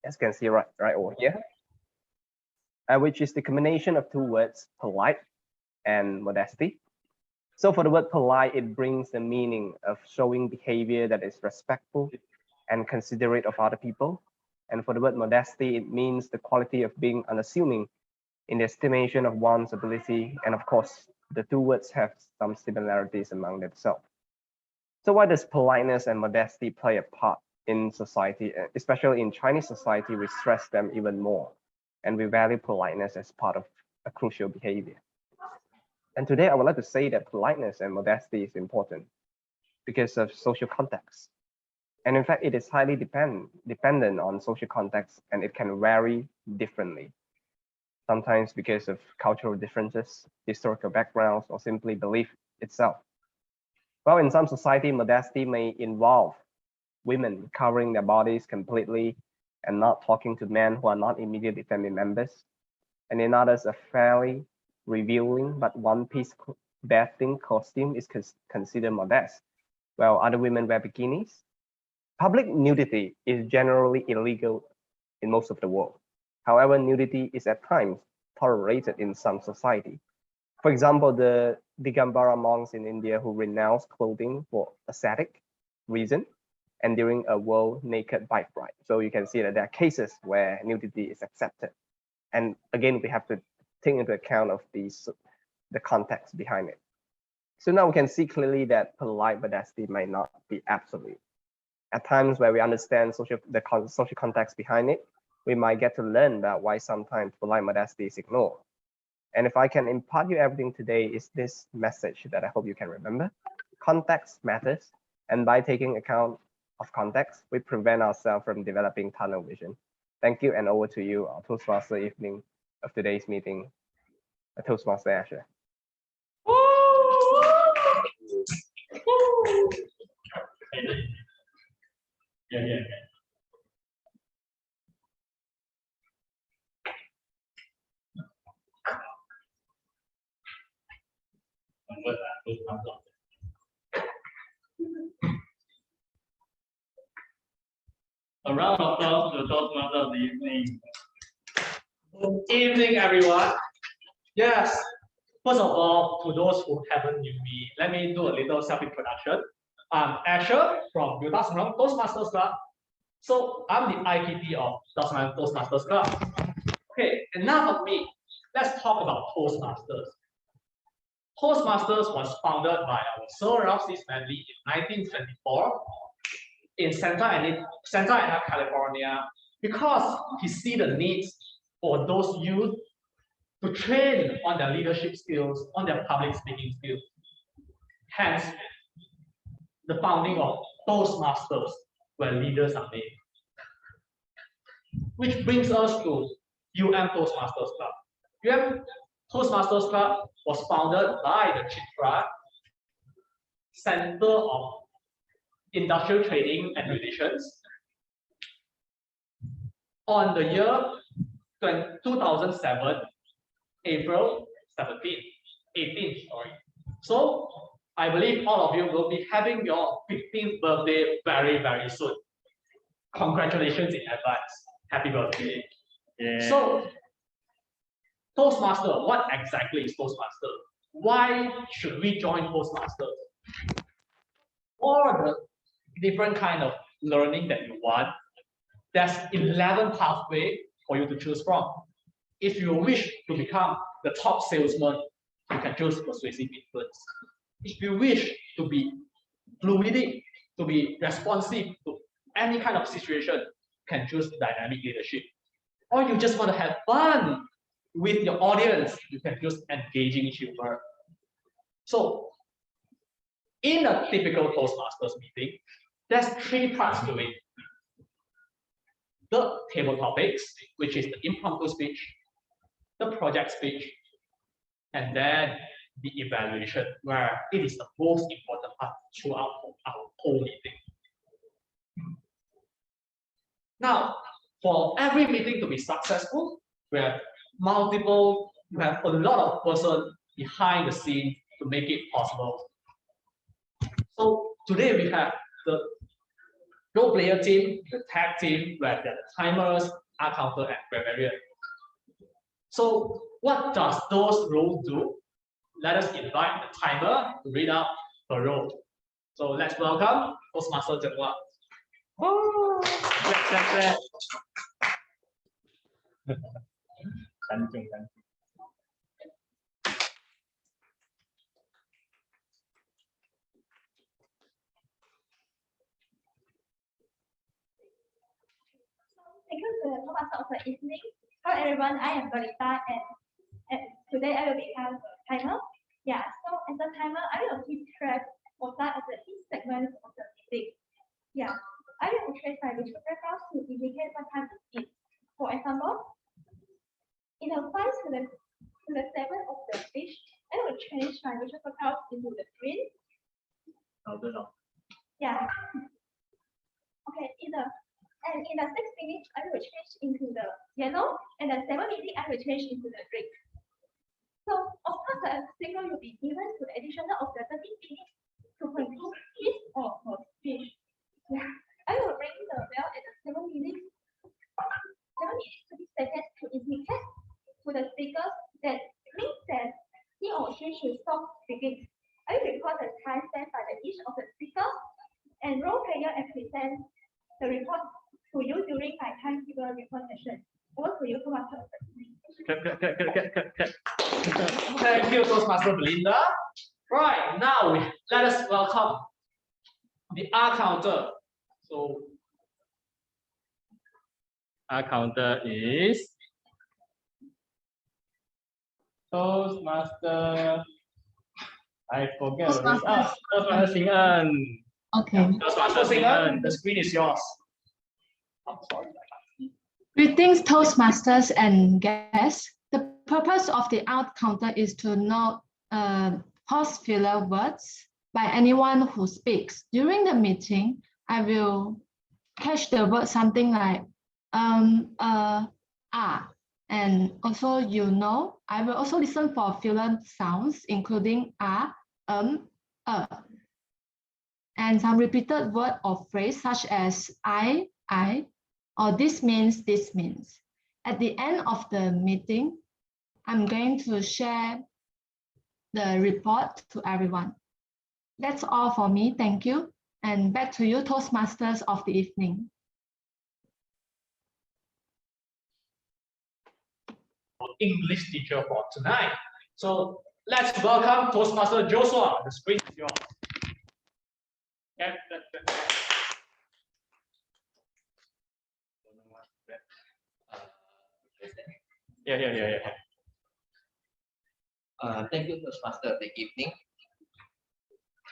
as you can see right over here, which is the combination of two words, polite and modesty. So for the word polite, it brings the meaning of showing behavior that is respectful and considerate of other people. And for the word modesty, it means the quality of being unassuming in the estimation of one's ability. And of course, the two words have some similarities among themselves. So why does politeness and modesty play a part in society? Especially in Chinese society, we stress them even more, and we value politeness as part of a crucial behavior. And today I would like to say that politeness and modesty is important because of social context. And in fact, it is highly dependent on social context, and it can vary differently. Sometimes because of cultural differences, historical backgrounds, or simply belief itself. Well, in some society, modesty may involve women covering their bodies completely and not talking to men who are not immediately family members. And in others, a fairly revealing but one-piece bathing costume is considered modest, while other women wear bikinis. Public nudity is generally illegal in most of the world. However, nudity is at times tolerated in some society. For example, the Digambara monks in India who renounce clothing for ascetic reason and during a world naked bike ride. So you can see that there are cases where nudity is accepted. And again, we have to take into account of the context behind it. So now we can see clearly that polite modesty might not be absolute. At times where we understand the social context behind it, we might get to learn about why sometimes polite modesty is ignored. And if I can impart you everything today, is this message that I hope you can remember. Context matters, and by taking account of context, we prevent ourselves from developing tunnel vision. Thank you, and over to you, our Toastmaster evening of today's meeting, Toastmaster Asher. Yeah. A round of applause to the Toastmaster of the evening. Good evening, everyone. Yes, first of all, to those who haven't knew me, let me do a little self-introduction. I'm Asher from 𝐕𝐞𝐠𝐞𝐿 Toastmasters Club. So I'm the IPP of Toastmasters Club. Okay, enough of me. Let's talk about Toastmasters. Toastmasters was founded by our Sir Ralph C. Smedley in 1924 in Santa Ana, California, because he see the needs for those youth to train on their leadership skills, on their public speaking skills. Hence, the founding of Toastmasters, where leaders are made. Which brings us to Toastmasters Club. Toastmasters Club was founded by the Chitra Center of Industrial Training and Relations on the year 2007, April 18th. So I believe all of you will be having your 15th birthday very, very soon. Congratulations in advance. Happy birthday. Yeah. So Toastmaster, what exactly is Toastmaster? Why should we join Toastmasters? For the different kind of learning that you want, there's 11 pathways for you to choose from. If you wish to become the top salesman, you can choose persuasive influence. If you wish to be fluidic, to be responsive to any kind of situation, you can choose dynamic leadership. Or you just want to have fun with your audience, you can choose engaging humor. So, in a typical Toastmasters meeting, there's 3 parts to it. The table topics, which is the impromptu speech, the project speech, and then the evaluation, where it is the most important part throughout our whole meeting. Now, for every meeting to be successful, we have a lot of person behind the scene to make it possible. So today we have the role-player team, the tag team, where there are the timers, 𝐴-counter, and grammarian. So what does those roles do? Let us invite the timer to read out her role. So let's welcome Toastmaster Zhenhua. Oh, clap. Thank you to the Toastmaster of the evening. Hello everyone, I am Berita and today I will become a timer. Yeah, so as a timer, I will keep track of that of the key segments of the meeting. Yeah, I will trace my visual paragraphs to indicate what time it is. For example, in the 5 to the 7 of the speech, I will change my visual paragraphs into the green. Yeah. Okay, in the 6 minutes, I will change into the yellow, and the 7 minutes, I will change into the green. So, of course, the speaker will be given to the additional of the 30 minutes to conclude his or her speech. Yeah, I will ring the bell at the 7 minutes, 30 seconds to indicate to the speaker that means that he or she should stop speaking. I will record the time spent by each of the speakers and role player and present the report to you during my timetable report session. Over to you, Toastmaster. Thank you, Toastmaster Belinda. Right, now let us welcome the 𝐴-counter. So 𝐴-counter is Toastmaster. I forget. Toastmaster 𝐭𝐴𝐤𝐚. Okay. Toastmaster 𝐭𝐴𝐤𝐚, the screen is yours. I'm sorry. Greetings, Toastmasters and guests. The purpose of the 𝐴-counter is to note pause filler words by anyone who speaks. During the meeting, I will catch the word something like and also I will also listen for filler sounds including and some repeated word or phrase such as I, or this means. At the end of the meeting, I'm going to share the report to everyone. That's all for me. Thank you. And back to you, Toastmasters of the evening. English teacher for tonight. So let's welcome Toastmaster Joshua. The screen is yours. Yeah. Thank you, Toastmaster of the evening.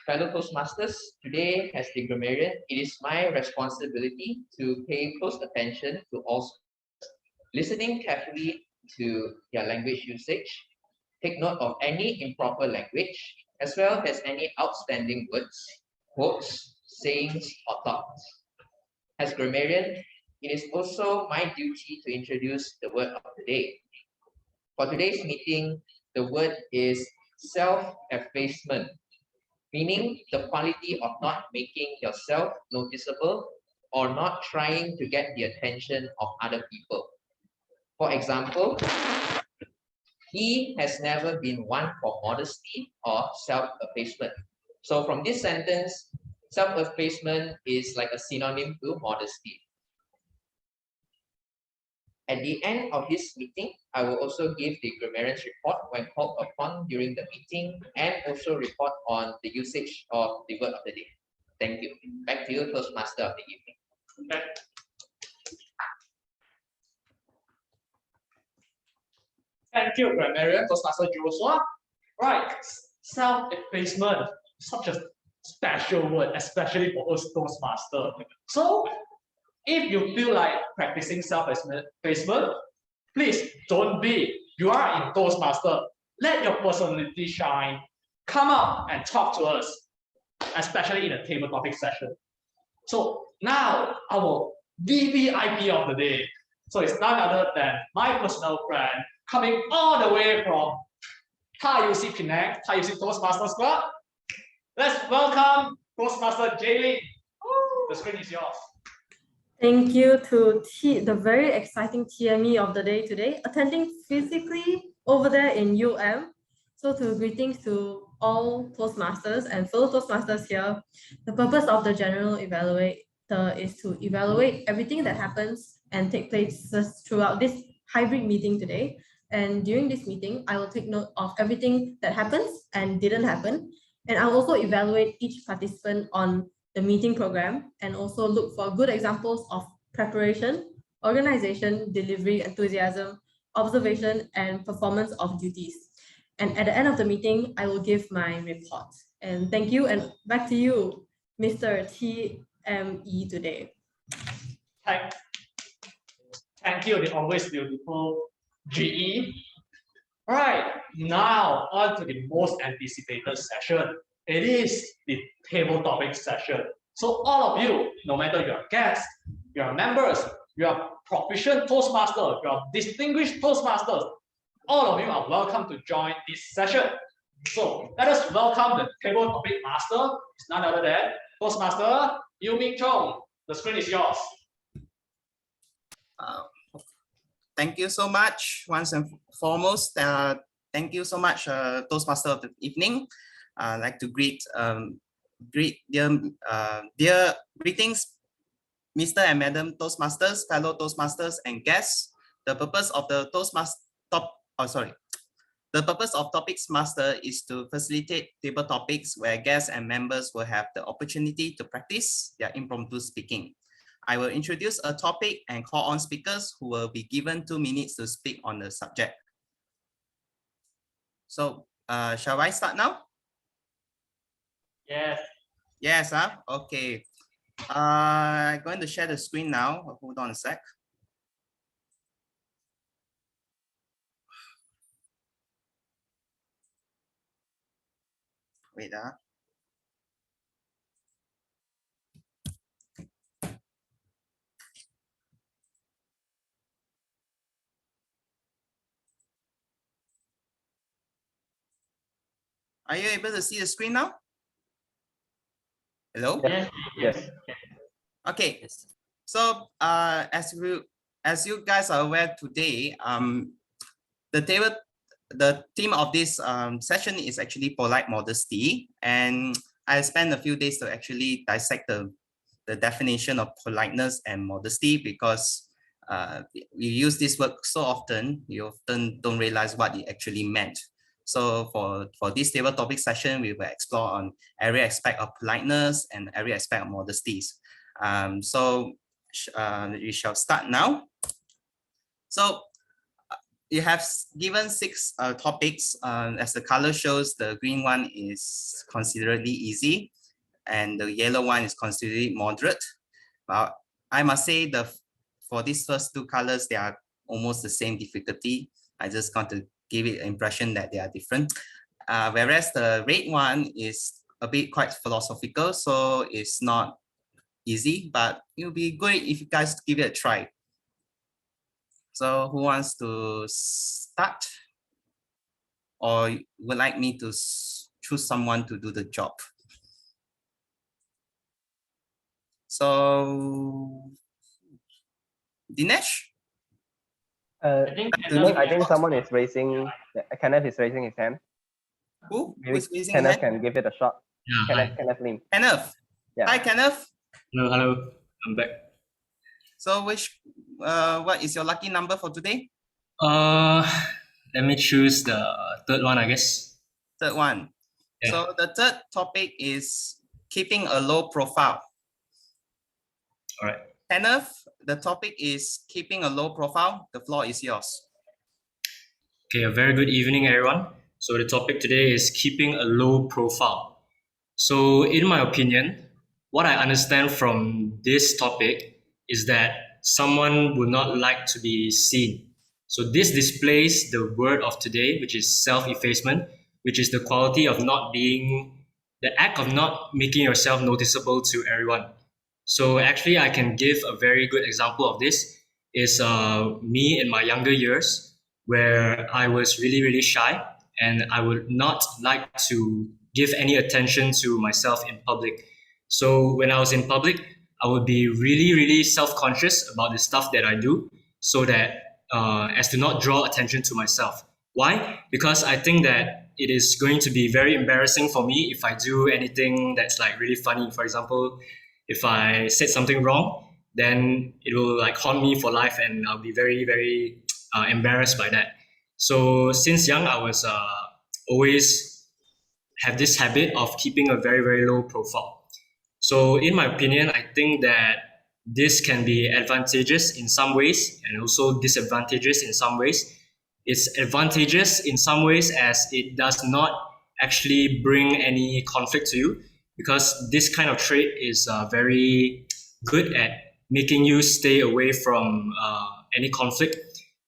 Fellow Toastmasters, today as the grammarian, it is my responsibility to pay close attention to all, listening carefully to their language usage, take note of any improper language, as well as any outstanding words, quotes, sayings, or thoughts. As grammarian, it is also my duty to introduce the word of the day. For today's meeting, the word is self-effacement, meaning the quality of not making yourself noticeable or not trying to get the attention of other people. For example, he has never been one for modesty or self-effacement. So from this sentence, self-effacement is like a synonym to modesty. At the end of this meeting, I will also give the grammarian's report when called upon during the meeting and also report on the usage of the word of the day. Thank you. Back to you, Toastmaster of the evening. Okay. Thank you, Grammarian, Toastmaster Joshua. Right, self-effacement, such a special word, especially for us Toastmasters. So, if you feel like practicing self-effacement, please don't be. You are in Toastmaster. Let your personality shine. Come up and talk to us, especially in a table topic session. So now our VVIP of the day. So it's none other than my personal friend coming all the way from 𝐂𝐤𝐿𝐴 Penang, 𝐂𝐤𝐿𝐴 Toastmaster Squad. Let's welcome Toastmaster Jaylin. The screen is yours. Thank you to the very exciting TME of the day today, attending physically over there in UM. So greetings to all Toastmasters and fellow Toastmasters here. The purpose of the General Evaluator is to evaluate everything that happens and take place throughout this hybrid meeting today. And during this meeting, I will take note of everything that happens and didn't happen. And I'll also evaluate each participant on the meeting program and also look for good examples of preparation, organization, delivery, enthusiasm, observation, and performance of duties. And at the end of the meeting, I will give my report. And thank you, and back to you, Mr. TME today. Thank you, the always beautiful GE. All right, now on to the most anticipated session. It is the table topic session. So all of you, no matter you're guests, you're members, you're proficient Toastmaster, you're distinguished Toastmasters, all of you are welcome to join this session. So let us welcome the table topic master. It's none other than Toastmaster 𝐬𝐿. The screen is yours. Thank you so much. Once and foremost, thank you so much, Toastmaster of the evening. I'd like to greet dear greetings, Mr. and Madam Toastmasters, fellow Toastmasters, and guests. The purpose of the Topics Master is to facilitate table topics where guests and members will have the opportunity to practice their impromptu speaking. I will introduce a topic and call on speakers who will be given 2 minutes to speak on the subject. So, shall I start now? Yes. Yes, okay. I'm going to share the screen now. Hold on a sec. Wait, Are you able to see the screen now? Hello? Yes. Yes. Okay. So as you guys are aware today, the theme of this session is actually polite modesty, and I spent a few days to actually dissect the definition of politeness and modesty, because we use this word so often, you often don't realize what it actually meant. So for this table topic session, we will explore on every aspect of politeness and every aspect of modesties. We shall start now. So you have given 6 topics. As the color shows, the green one is considerably easy and the yellow one is considerably moderate. But I must say for these first 2 colors, they are almost the same difficulty. I just want to give it an impression that they are different. Whereas the red one is a bit quite philosophical, so it's not easy, but it would be great if you guys give it a try. So who wants to start? Or would like me to choose someone to do the job? So, Dinesh? I think someone is raising, Kenneth is raising his hand. Who? Maybe Who's raising Kenneth his hand? can give it a shot. Yeah, Kenneth Lim. Kenneth. Yeah. Hi, Kenneth. hello, I'm back. So what is your lucky number for today? Let me choose the third one, I guess. Third one. Yeah. So the third topic is keeping a low profile. All right. Kenneth, the topic is keeping a low profile. The floor is yours. Okay, a very good evening, everyone. So the topic today is keeping a low profile. So in my opinion, what I understand from this topic is that someone would not like to be seen. So this displays the word of today, which is self-effacement, which is the quality of the act of not making yourself noticeable to everyone. So actually, I can give a very good example of this. Is me in my younger years, where I was really, really shy and I would not like to give any attention to myself in public. So when I was in public, I would be really, really self-conscious about the stuff that I do, so that as to not draw attention to myself. Why? Because I think that it is going to be very embarrassing for me if I do anything that's like really funny. For example, if I said something wrong, then it will like haunt me for life, and I'll be very, very embarrassed by that. So since young, I was always have this habit of keeping a very, very low profile. So in my opinion, I think that this can be advantageous in some ways and also disadvantageous in some ways. It's advantageous in some ways as it does not actually bring any conflict to you, because this kind of trait is very good at making you stay away from any conflict.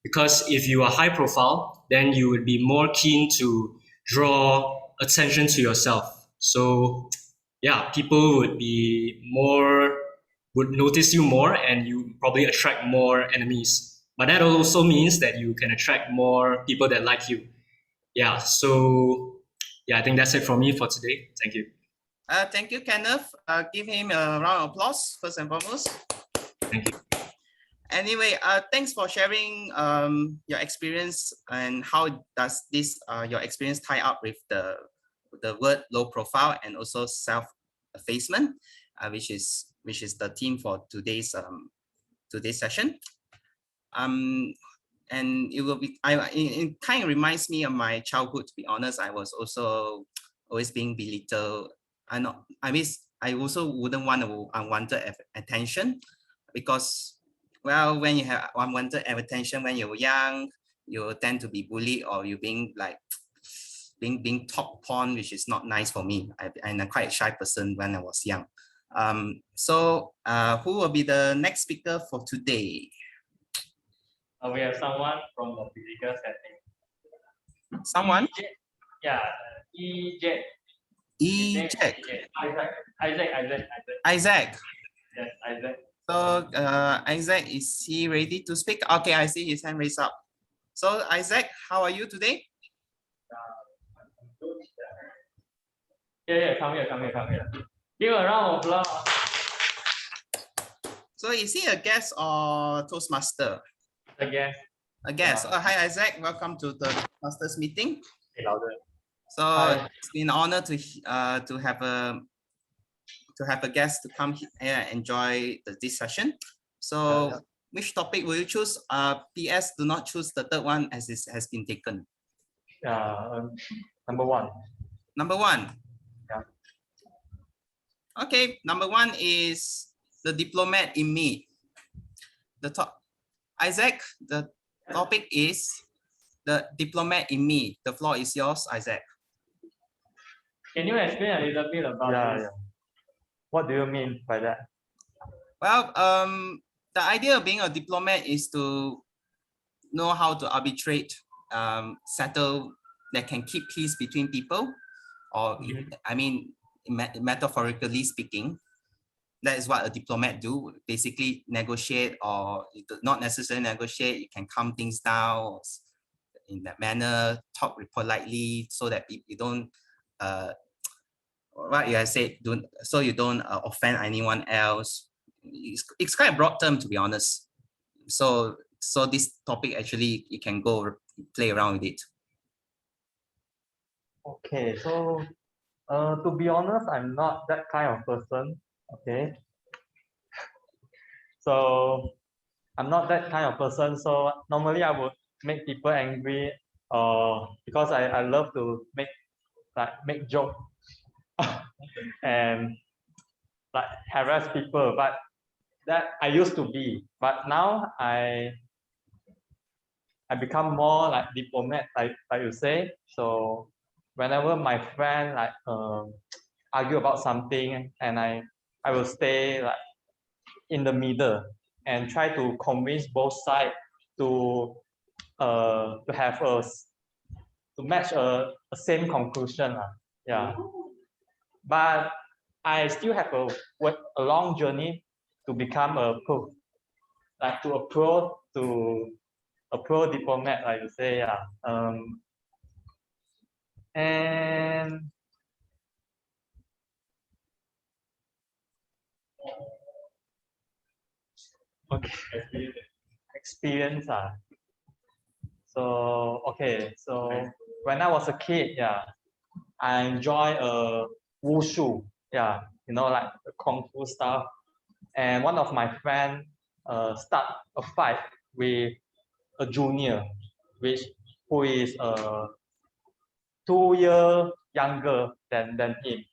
Because if you are high profile, then you would be more keen to draw attention to yourself. So yeah, people would notice you more, and you probably attract more enemies. But that also means that you can attract more people that like you. Yeah, so yeah, I think that's it from me for today. Thank you. Thank you, Kenneth. Give him a round of applause first and foremost. Thank you. Anyway, thanks for sharing your experience, and how does this your experience tie up with the word low profile and also self-effacement, which is the theme for today's session. And it will be it kind of reminds me of my childhood. To be honest, I was also always being belittled. I also wouldn't want unwanted attention, because, well, when you have unwanted attention when you're young, you tend to be bullied, or you're being talked upon, which is not nice for me. I'm quite a shy person when I was young. So who will be the next speaker for today? We have someone from the physical setting. Someone? Yeah, 𝐸𝐥. 𝐸𝐥𝐞. Isaac. Isaac. Yes, Isaac. So Isaac, is he ready to speak? Okay, I see his hand raised up. So Isaac, how are you today? Yeah, come here. Give a round of applause. So is he a guest or Toastmaster? A guest. A guest. Oh, hi Isaac, welcome to the Toastmasters meeting. Louder. So Hi. it's been an honor to have a guest to come here and enjoy this session. So which topic will you choose? PS, do not choose the third one as it has been taken. Number one. Number one. Yeah. Okay, number one is the diplomat in me. Isaac, the topic is the diplomat in me. The floor is yours, Isaac. Can you explain a little bit about this? Yeah. What do you mean by that? Well, the idea of being a diplomat is to know how to arbitrate, settle, that can keep peace between people, or I mean, metaphorically speaking, that is what a diplomat do. Basically, negotiate, or not necessarily negotiate. You can calm things down in that manner, talk politely, so that you don't, what you have said, so you don't offend anyone else. It's quite a broad term, to be honest. So this topic, actually, you can go play around with it. Okay, so to be honest, I'm not that kind of person. Okay, so I'm not that kind of person. So normally I would make people angry, because I love to make joke and like harass people. But that I used to be, but now I become more like diplomat, like you say. So whenever my friend argue about something, and I will stay like in the middle and try to convince both sides to have to match a same conclusion. Yeah, but I still have a long journey to become a pro, a pro diplomat, like you say. Yeah. And Okay. Experience. So okay, so when I was a kid, yeah, I enjoy wushu, yeah, like the kung fu stuff. And one of my friends start a fight with a junior, who is 2 years younger than him.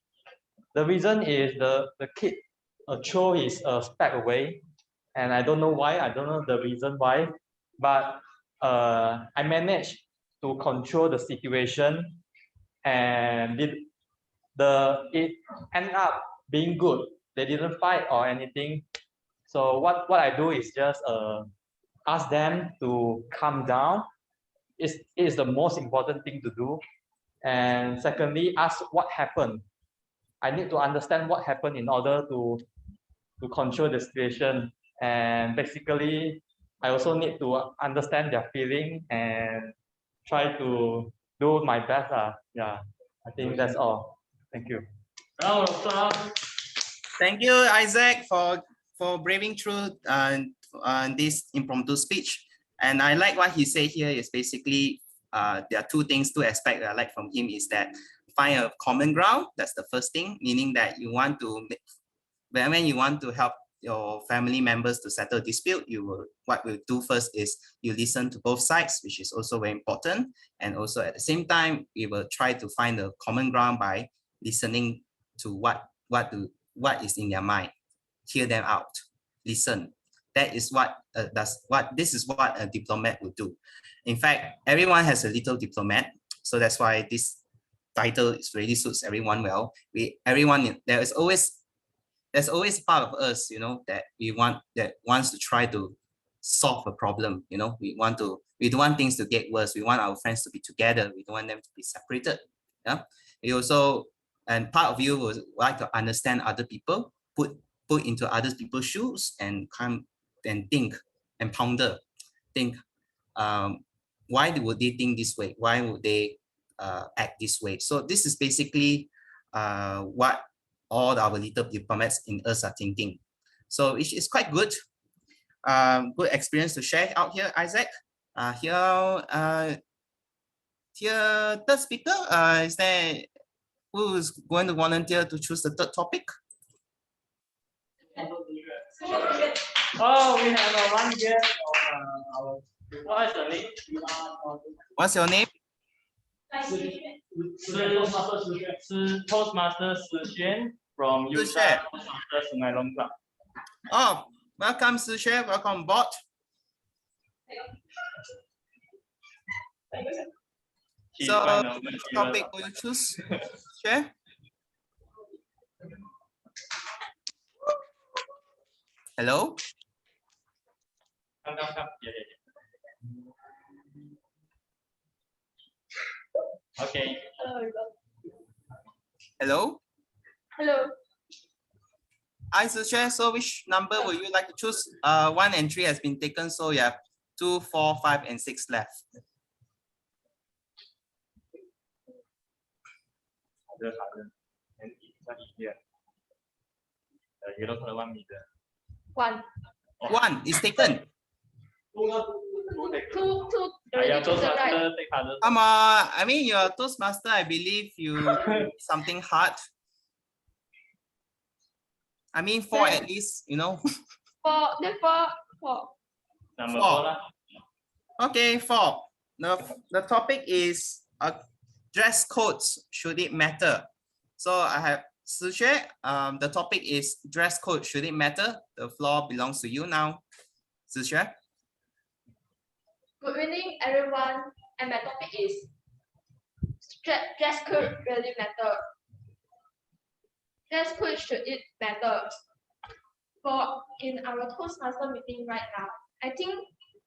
The reason is the kid throw his spec away, and I don't know why. I don't know the reason why, but I managed to control the situation, and it ended up being good. They didn't fight or anything. So what I do is just ask them to calm down. Is the most important thing to do. And secondly, ask what happened. I need to understand what happened in order to control the situation. And basically, I also need to understand their feeling and try to do my best. Yeah, I think that's all. Thank you. Thank you, Isaac, for braving through this impromptu speech. And I like what he said here is basically there are two aspects that I like from him is that find a common ground. That's the first thing, meaning that you want to, when you want to help your family members to settle dispute, what we'll do first is you listen to both sides, which is also very important. And also at the same time, we will try to find a common ground by listening to what is in their mind, hear them out, listen. That is this is what a diplomat would do. In fact, everyone has a little diplomat, so that's why this title really suits everyone well. There's always part of us, that wants to try to solve a problem. We don't want things to get worse. We want our friends to be together. We don't want them to be separated. Yeah. And part of you would like to understand other people, put into other people's shoes and come and think and ponder, why would they think this way? Why would they act this way? So this is basically what all our little diplomats in us are thinking. So it's quite good. Good experience to share out here, Isaac. Here, third speaker, is there who is going to volunteer to choose the third topic? Oh, we have one guest of what is the name? What's your name? Toastmaster 𝐶 from 𝐶. Toastmaster Sungai Long. Oh, welcome 𝐶. Welcome on board. So, which topic will you choose? 𝐶? Hello? Come. Okay. Hello? Hello. Hi, 𝐶. So which number will you like to choose? 1 and 3 has been taken, so you have 2, 4, 5, and 6 left. One. 1 is taken. Two. Come on, I mean, you're a Toastmaster. I believe you something hard. I mean, 4 at least, Four. Number 4. 4. Okay, 4. The topic is dress codes. Should it matter? So I have 𝐶. The topic is dress code. Should it matter? The floor belongs to you now, 𝐶. Good evening, everyone. And my topic is dress code really matter. Dress code should it matter? For in our Toastmaster meeting right now, I think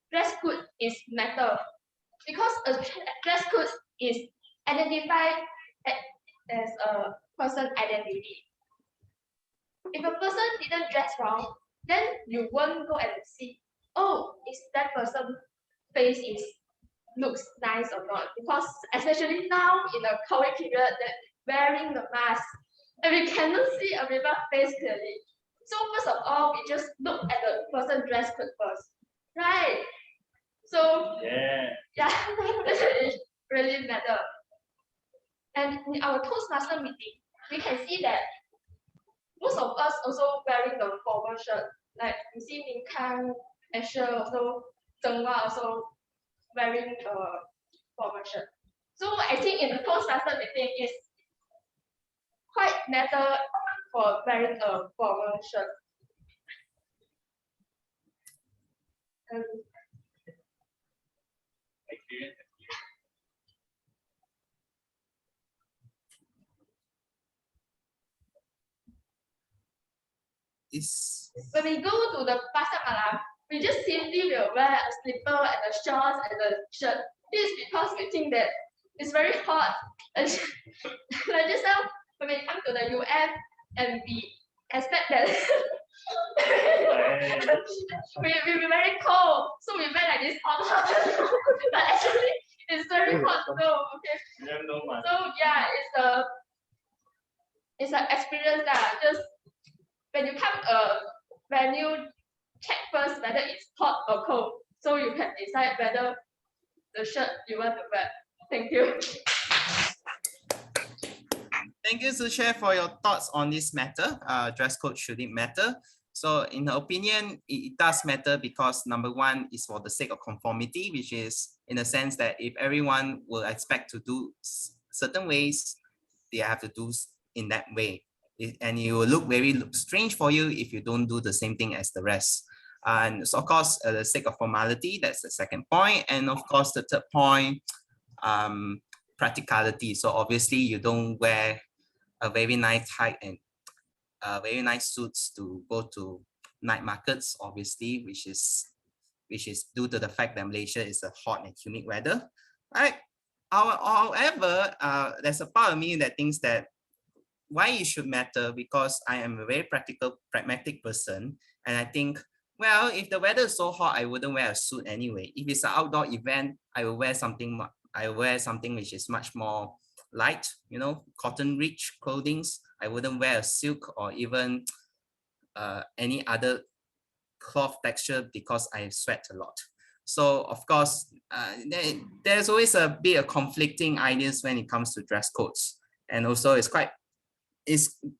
dress code is matter because a dress code is identified as a person identity. If a person didn't dress wrong, then you won't go and see, oh, is that person face looks nice or not? Because especially now in the COVID period, that wearing the mask and we cannot see everyone's face clearly. So first of all, we just look at the person dress code first, right? So Yeah. yeah, it really matter. And in our Toastmaster meeting, we can see that most of us also wearing the formal shirt. Like you see 𝐕𝐞𝐚, Asher also, 𝐷𝐸𝐻 also wearing a formal shirt. So I think in the Toastmaster meeting is quite matter for wearing a formal shirt. Experience. When we go to the pasar malam, we just simply will wear a slipper and a shorts and a shirt. This is because we think that it's very hot. And like just now, when we come to the UM and we expect that we be very cold, so we wear like this hot. But actually, it's very hot though. Okay. So yeah, it's an experience that just when you come venue, check first whether it's hot or cold, so you can decide whether the shirt you want to wear. Thank you. Thank you, Su-Chair, for your thoughts on this matter. Dress code, should it matter? So in her opinion, it does matter because number one is for the sake of conformity, which is in the sense that if everyone will expect to do certain ways, they have to do in that way. And it will look very strange for you if you don't do the same thing as the rest. And so of course, the sake of formality, that's the second point. And of course, the third point, practicality. So obviously you don't wear a very nice tie and very nice suits to go to night markets, obviously, which is due to the fact that Malaysia is a hot and humid weather. Right? However, there's a part of me that thinks that why it should matter, because I am a very pragmatic person, and I think, well, if the weather is so hot, I wouldn't wear a suit anyway. If it's an outdoor event, I will wear something which is much more light, you know, cotton rich clothing. I wouldn't wear a silk or even any other cloth texture because I sweat a lot. So of course, there's always a bit of conflicting ideas when it comes to dress codes. And also it's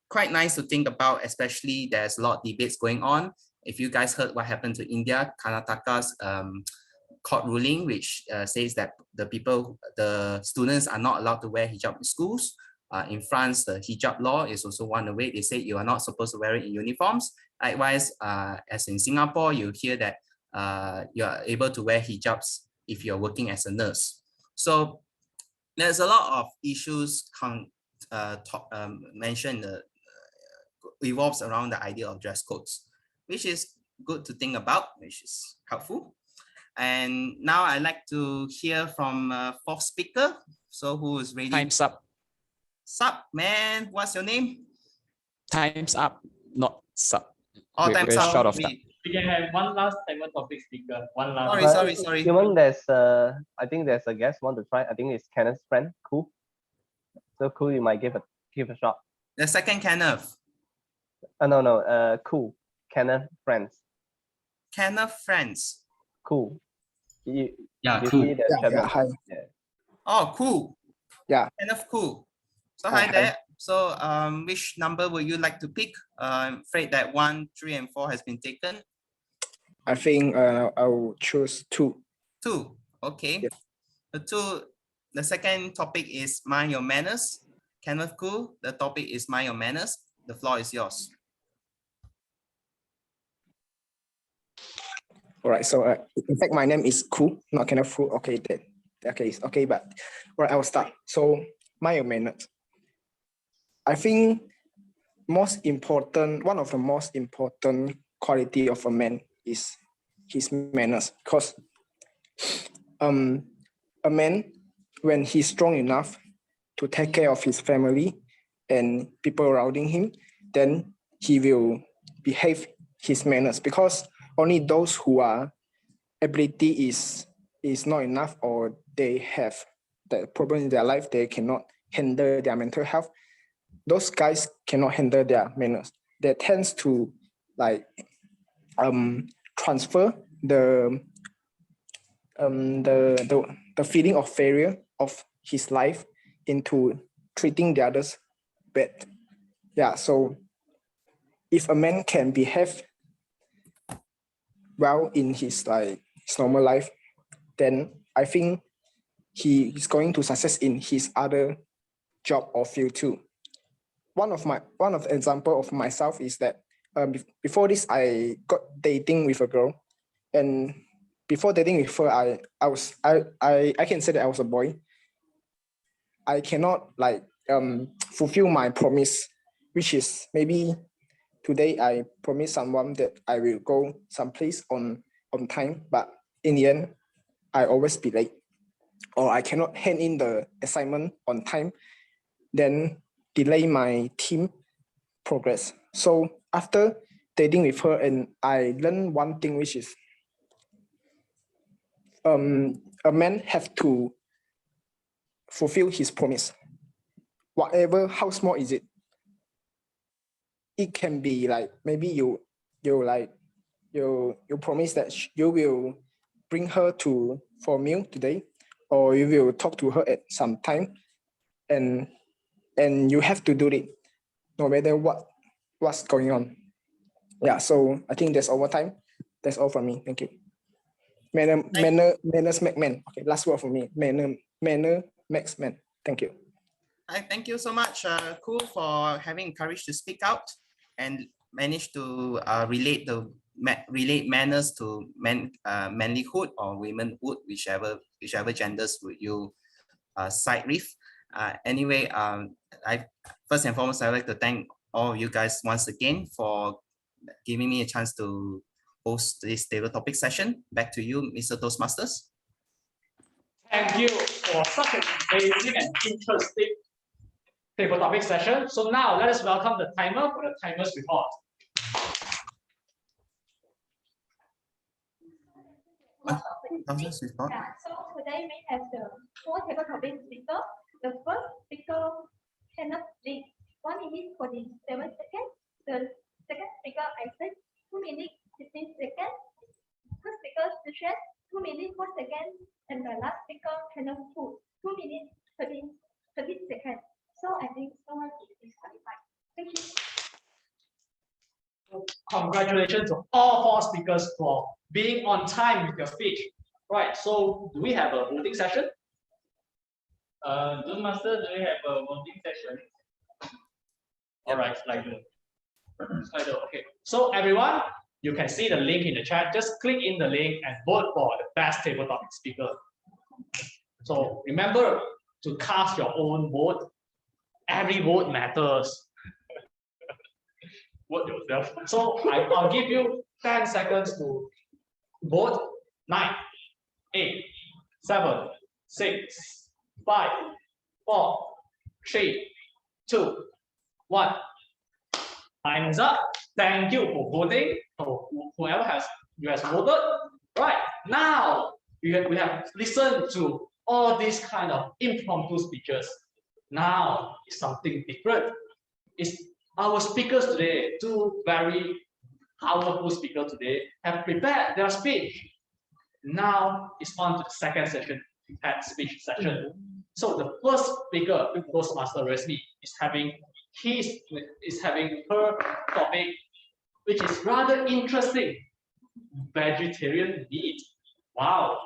quite nice to think about, especially there's a lot of debates going on. If you guys heard what happened to India, Karnataka's court ruling, which says that the students are not allowed to wear hijab in schools. In France, the hijab law is also one way. They say you are not supposed to wear it in uniforms. Likewise, as in Singapore, you hear that you are able to wear hijabs if you're working as a nurse. So there's a lot of issues mentioned revolves around the idea of dress codes, which is good to think about, which is helpful. And now I'd like to hear from fourth speaker. So who is ready? Time's up. Sup, man. What's your name? Time's up, not sup. Oh, time's up. Short of time. We can have one last segment topic speaker. One last. Sorry. Human, there's I think there's a guest want to try. I think it's Kenneth's friend, Cool. So Cool, you might give a shot. The second Kenneth. No, Cool. Kenneth friends. Kenneth friends. Cool. You Cool. see the Hi. Yeah. Oh, Cool. Yeah. Kenneth Cool. So hi there. So which number would you like to pick? I'm afraid that 1, 3, and 4 has been taken. I think I will choose 2. 2. Okay. Yes. The second topic is mind your manners. Kenneth Cool, the topic is mind your manners. The floor is yours. All right. So in fact, my name is Cool, not Kenneth Fu. Okay, then. Okay, it's okay, but all right, I will start. So mind your manners. I think one of the most important quality of a man is his manners, because a man, when he's strong enough to take care of his family and people around him, then he will behave his manners, because only those who are ability is not enough, or they have the problem in their life, they cannot handle their mental health. Those guys cannot handle their manners. They tend to like transfer the feeling of failure of his life into treating the others bad. Yeah, so if a man can behave well in his normal life, then I think he is going to success in his other job or field too. One of the example of myself is that before this I got dating with a girl, and before dating with her I can say that I was a boy. I cannot fulfill my promise, which is maybe today I promise someone that I will go someplace on time, but in the end I always be late, or I cannot hand in the assignment on time, then delay my team progress. So after dating with her, and I learned one thing, which is a man have to fulfill his promise, whatever, how small is it. It can be like maybe you promise that you will bring her for a meal today, or you will talk to her at some time, and you have to do it no matter what's going on. Yeah, so I think that's over time. That's all from me. Thank you. Manners make men. Okay, last word for me. Manner makes men. Thank you. Thank you so much, Cool, for having courage to speak out and manage to relate manners to manlyhood or womanhood, whichever genders would you side with. Anyway, first and foremost, I'd like to thank all of you guys once again for giving me a chance to host this table topic session. Back to you, Mr. Toastmasters. Thank you for such an amazing and interesting table topic session. So now let us welcome the timer for the timer's report. Yeah, so today we have the 4 table topic speaker. The first speaker cannot lead 1 minute 47 seconds. The second speaker Isaac 2 minutes 15 seconds. First speaker Suchet 2 minutes 4 seconds, and the last speaker cannot put 2 minutes 30 seconds. So I think someone is disqualified. Thank you. Congratulations to all 4 speakers for being on time with your speech. Right, so do we have a voting session? Toastmaster, do we have a voting session? All right, Slido. Okay, so everyone, you can see the link in the chat. Just click in the link and vote for the best table topic speaker. So remember to cast your own vote. Every vote matters. Vote yourself. So I'll give you 10 seconds to vote. 9, 8, 7, 6, 5, 4, 3, 2, 1. Time is up. Thank you for voting. So whoever has voted. Right now, we have listened to all these kind of impromptu speeches. Now it's something different. It's our speakers today, 2 very powerful speakers today, have prepared their speech. Now it's on to the second session, that speech session. So the first speaker, Toastmaster Resmi, is having her topic, which is rather interesting. Vegetarian meat. Wow.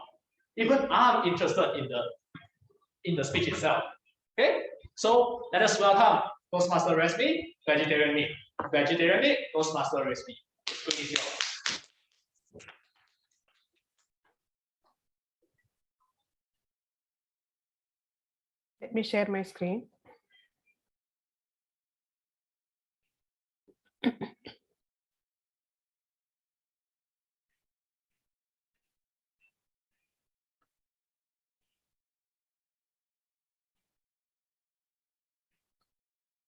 Even I'm interested in the speech itself. Okay, so let us welcome Toastmaster Resmi, vegetarian meat. Vegetarian meat, Toastmaster Resmi. Good is yours. Let me share my screen.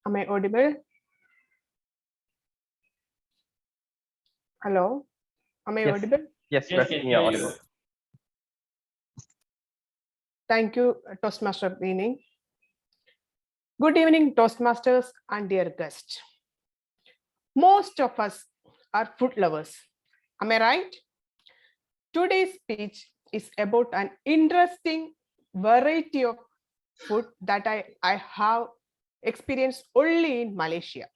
Am I audible? Hello? Am I audible? Yes, you're audible. Thank you, Toastmaster Meeting. Good evening, Toastmasters and dear guests. Most of us are food lovers. Am I right? Today's speech is about an interesting variety of food that I have experienced only in Malaysia.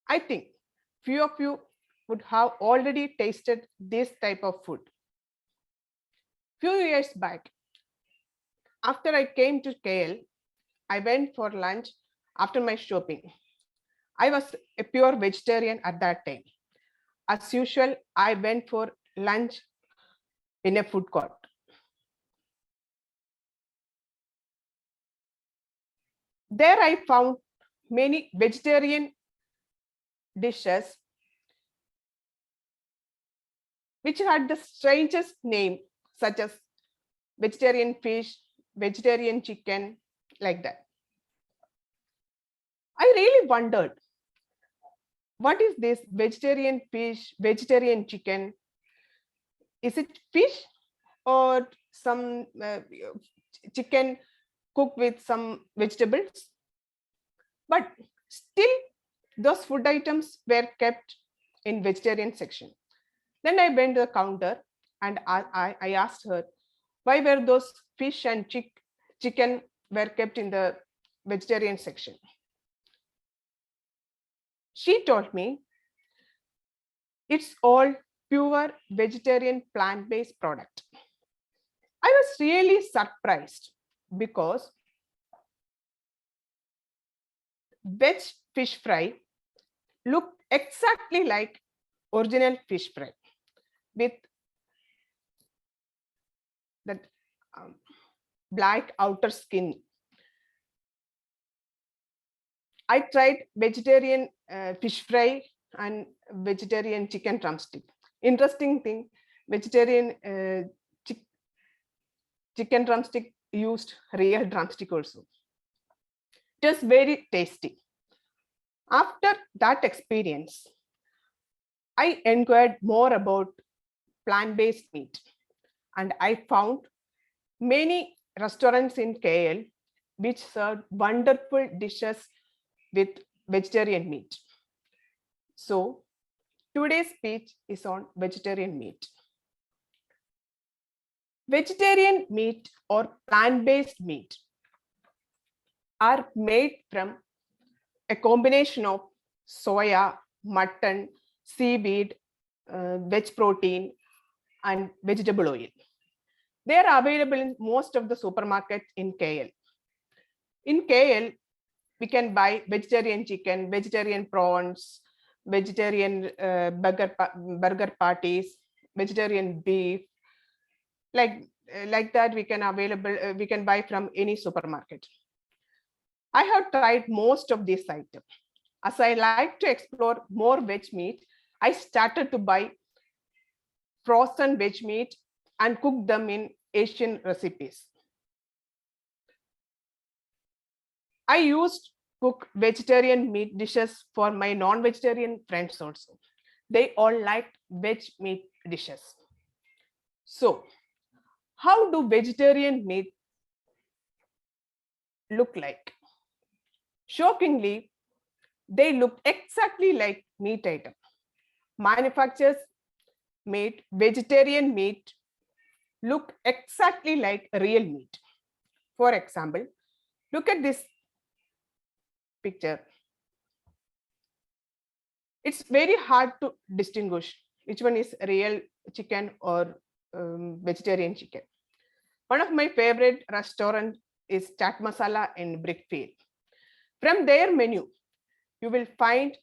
I think few of you would have already tasted this type of food. Few years back, after I came to KL, I went for lunch after my shopping. I was a pure vegetarian at that time. As usual, I went for lunch in a food court. There I found many vegetarian dishes which had the strangest name, such as vegetarian fish, vegetarian chicken, like that. I really wondered, what is this vegetarian fish, vegetarian chicken? Is it fish or some chicken cooked with some vegetables? But still, those food items were kept in vegetarian section. Then I went to the counter and I asked her, why were those fish and chicken were kept in the vegetarian section? She told me, it's all pure vegetarian plant-based product. I was really surprised because veg fish fry looked exactly like original fish fry with that black outer skin. I tried vegetarian fish fry and vegetarian chicken drumstick. Interesting thing, vegetarian chicken drumstick used real drumstick also. It was very tasty. After that experience, I inquired more about plant-based meat, and I found many restaurants in KL which served wonderful dishes with vegetarian meat. So today's speech is on vegetarian meat. Vegetarian meat or plant-based meat are made from a combination of soya, mutton, seaweed, veg protein, and vegetable oil. They are available in most of the supermarkets in KL. In KL, we can buy vegetarian chicken, vegetarian prawns, vegetarian burger patties, vegetarian beef. Like that, we can buy from any supermarket. I have tried most of these items. As I like to explore more veg meat, I started to buy frozen veg meat and cook them in Asian recipes. I used to cook vegetarian meat dishes for my non-vegetarian friends also. They all liked veg meat dishes. So, how do vegetarian meat look like? Shockingly, they look exactly like meat item. Manufacturers made vegetarian meat look exactly like real meat. For example, look at this picture. It's very hard to distinguish which one is real chicken or vegetarian chicken. One of my favorite restaurants is Chaat Masala in Brickfield. From their menu, you will find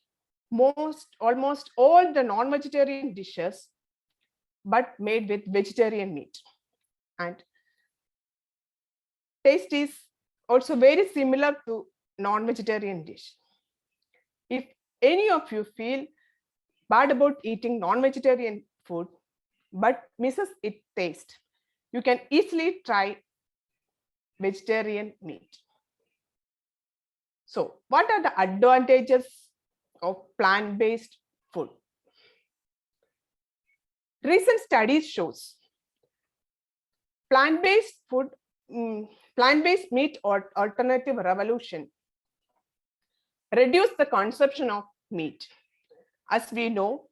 almost all the non-vegetarian dishes, but made with vegetarian meat. And taste is also very similar to non-vegetarian dish. If any of you feel bad about eating non-vegetarian food, but misses its taste, you can easily try vegetarian meat. So, what are the advantages of plant-based food? Recent studies shows plant-based food, plant-based meat or alternative revolution reduce the consumption of meat. As we know,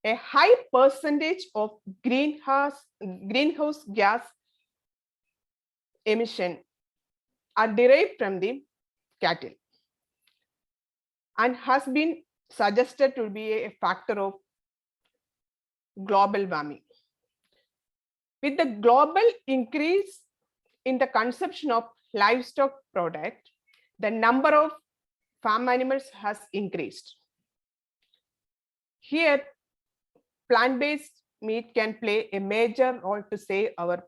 a high percentage of greenhouse gas emission are derived from the cattle and has been suggested to be a factor of global warming. With the global increase in the consumption of livestock product, the number of farm animals has increased. Here, plant-based meat can play a major role to save our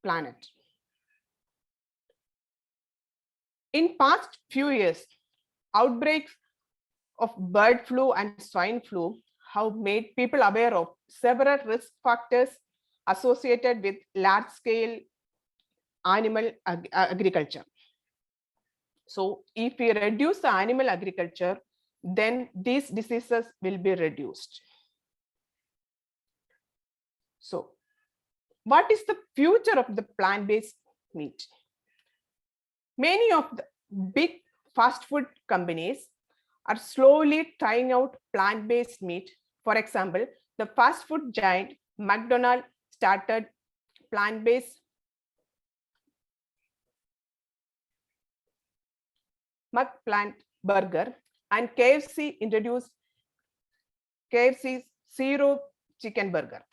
planet. In past few years, outbreaks of bird flu and swine flu have made people aware of several risk factors associated with large-scale animal agriculture. So if we reduce the animal agriculture, then these diseases will be reduced. So what is the future of the plant-based meat? Many of the big fast food companies are slowly trying out plant-based meat. For example, the fast food giant McDonald's started plant-based McPlant burger, and KFC introduced KFC Zero Chicken Burger.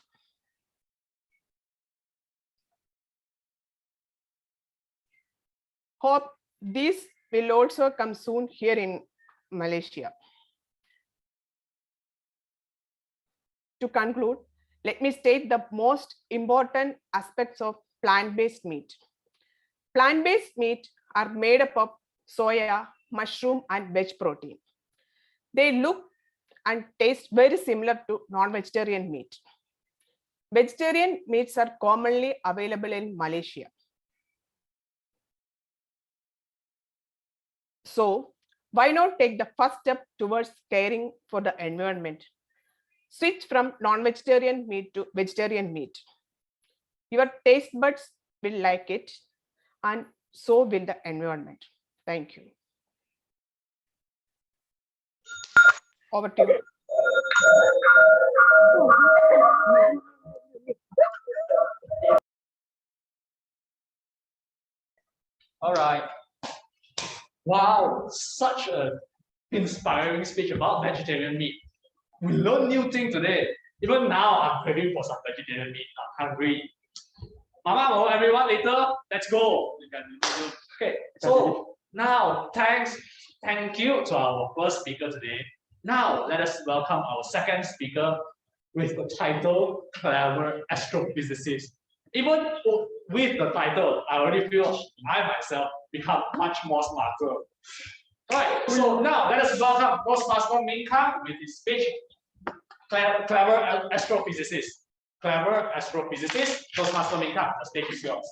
Hope this will also come soon here in Malaysia. To conclude, let me state the most important aspects of plant-based meat. Plant-based meat are made up of soya, mushroom, and veg protein. They look and taste very similar to non-vegetarian meat. Vegetarian meats are commonly available in Malaysia. So why not take the first step towards caring for the environment? Switch from non-vegetarian meat to vegetarian meat. Your taste buds will like it, and so will the environment. Thank you. Over to you. All right. Wow, such an inspiring speech about vegetarian meat. We learned new things today. Even now, I'm craving for some vegetarian meat. I'm hungry. Mama, everyone, later, let's go. Okay, so now, thank you to our first speaker today. Now, let us welcome our second speaker with the title Clever Astrophysicist. Even with the title, I already feel I myself become much more smarter. All right, so now let us welcome Toastmaster Ming-Kang with his speech, Clever Astrophysicist. Clever Astrophysicist, Toastmaster Ming-Kang, the stage is yours.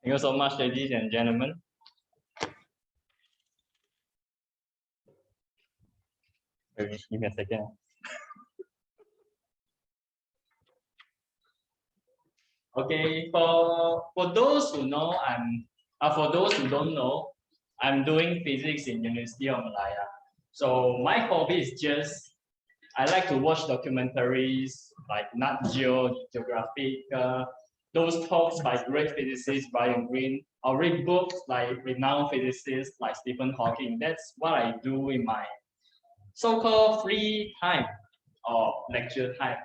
Thank you so much, ladies and gentlemen. Give me a second. Okay, for those who know, for those who don't know, I'm doing physics in University of Malaya. So my hobby is just I like to watch documentaries like Nat Geo, Geographic, those talks by great physicists Brian Greene. I'll read books like renowned physicists like Stephen Hawking. That's what I do in my so-called free time or lecture time.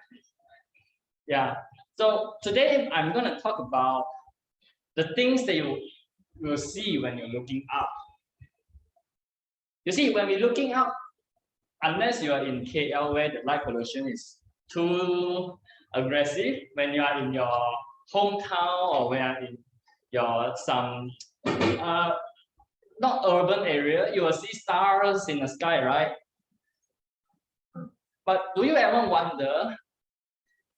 Yeah. So today I'm going to talk about the things that you will see when you're looking up. You see, when we're looking up, unless you are in KL where the light pollution is too aggressive, when you are in your hometown or when you are in your some not urban area, you will see stars in the sky, right? But do you ever wonder,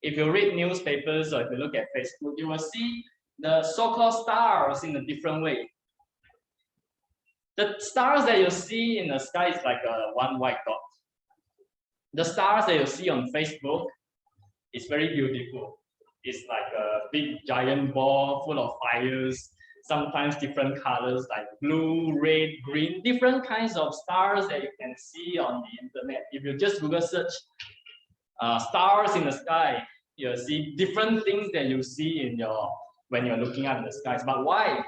if you read newspapers or if you look at Facebook, you will see the so-called stars in a different way. The stars that you see in the sky is like one white dot. The stars that you see on Facebook is very beautiful. It's like a big giant ball full of fires. sometimes different colors like blue, red, green, different kinds of stars that you can see on the internet. If you just Google search stars in the sky, you'll see different things that you see in your when you're looking at the skies. But why?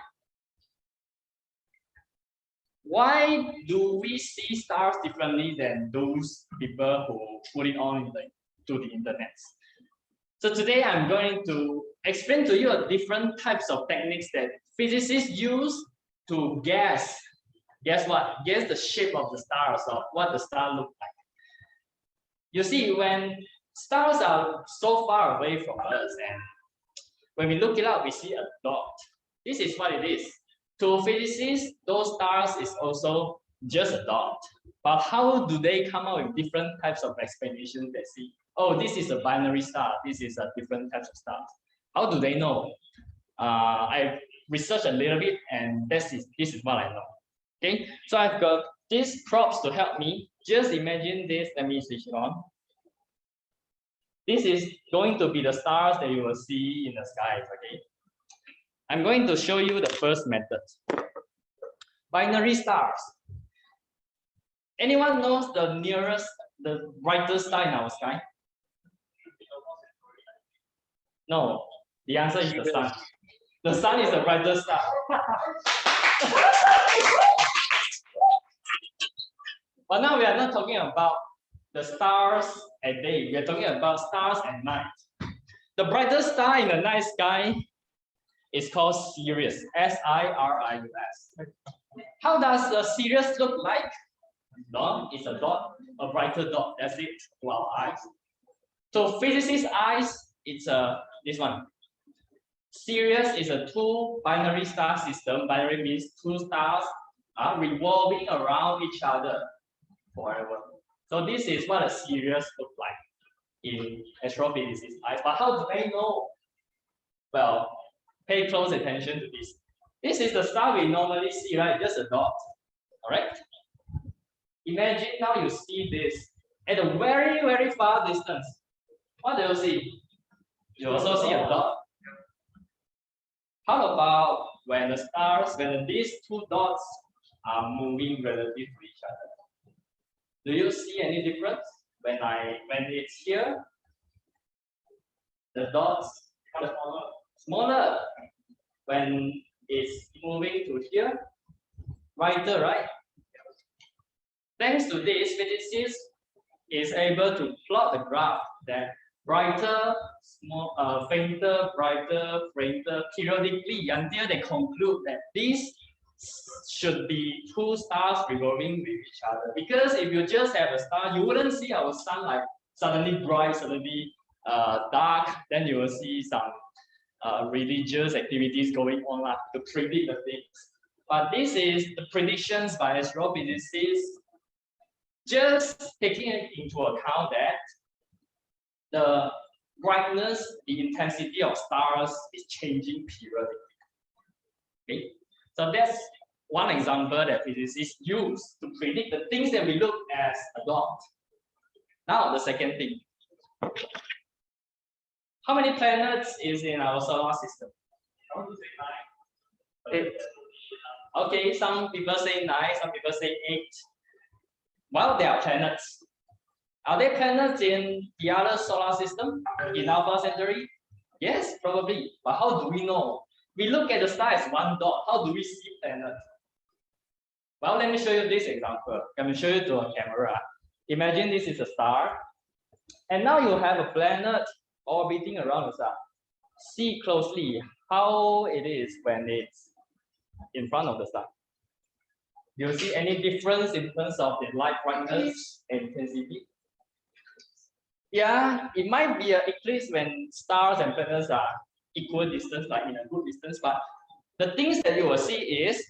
Why do we see stars differently than those people who put it on to the internet? So today I'm going to explain to you different types of techniques that physicists use to guess what? Guess the shape of the stars or what the star looks like. You see, when stars are so far away from us and when we look it up, we see a dot. This is what it is. To physicists, those stars is also just a dot. But how do they come up with different types of explanations that see, oh, this is a binary star, this is a different types of stars. How do they know? I researched a little bit and this is what I know. Okay, so I've got these props to help me. Just imagine this, let me switch it on. This is going to be the stars that you will see in the skies, okay? I'm going to show you the first method. Binary stars. Anyone knows the brightest star in our sky? No, the answer is the sun. The sun is the brightest star. But now we are not talking about the stars at day. We are talking about stars at night. The brightest star in the night sky is called Sirius, S-I-R-I-U-S. How does the Sirius look like? Dot is a dot, a brighter dot. That's it to our eyes. So physicists' eyes, it's this one. Sirius is a two binary star system. Binary means two stars are revolving around each other forever. So this is what a Sirius looks like in astrophysicists' eyes. But how do they know? Well, pay close attention to this. This is the star we normally see, right? Just a dot. All right. Imagine now you see this at a very, very far distance. What do you see? You also see a dot. How about when these two dots are moving relative to each other? Do you see any difference when it's here? The dots are smaller. When it's moving to here, brighter, right? Thanks to this, physicists is able to plot the graph that brighter, fainter, brighter, fainter, periodically until they conclude that these should be two stars revolving with each other. Because if you just have a star, you wouldn't see our sun like suddenly bright, suddenly dark. Then you will see some religious activities going on to predict the things. But this is the predictions by astrophysicists, just taking into account that the brightness, the intensity of stars is changing periodically. Okay, so that's one example that physicists use to predict the things that we look as a dot. Now the second thing. How many planets is in our solar system? I want to say 9. 8. Okay, some people say 9, some people say 8. Well, there are planets. Are there planets in the other solar system, in Alpha Centauri? Yes, probably. But how do we know? We look at the star as one dot. How do we see planets? Well, let me show you this example. Let me show you to a camera. Imagine this is a star. And now you have a planet orbiting around the star. See closely how it is when it's in front of the star. Do you see any difference in terms of the light brightness and intensity? Yeah, it might be an eclipse when stars and planets are equal distance, like in a good distance, but the things that you will see is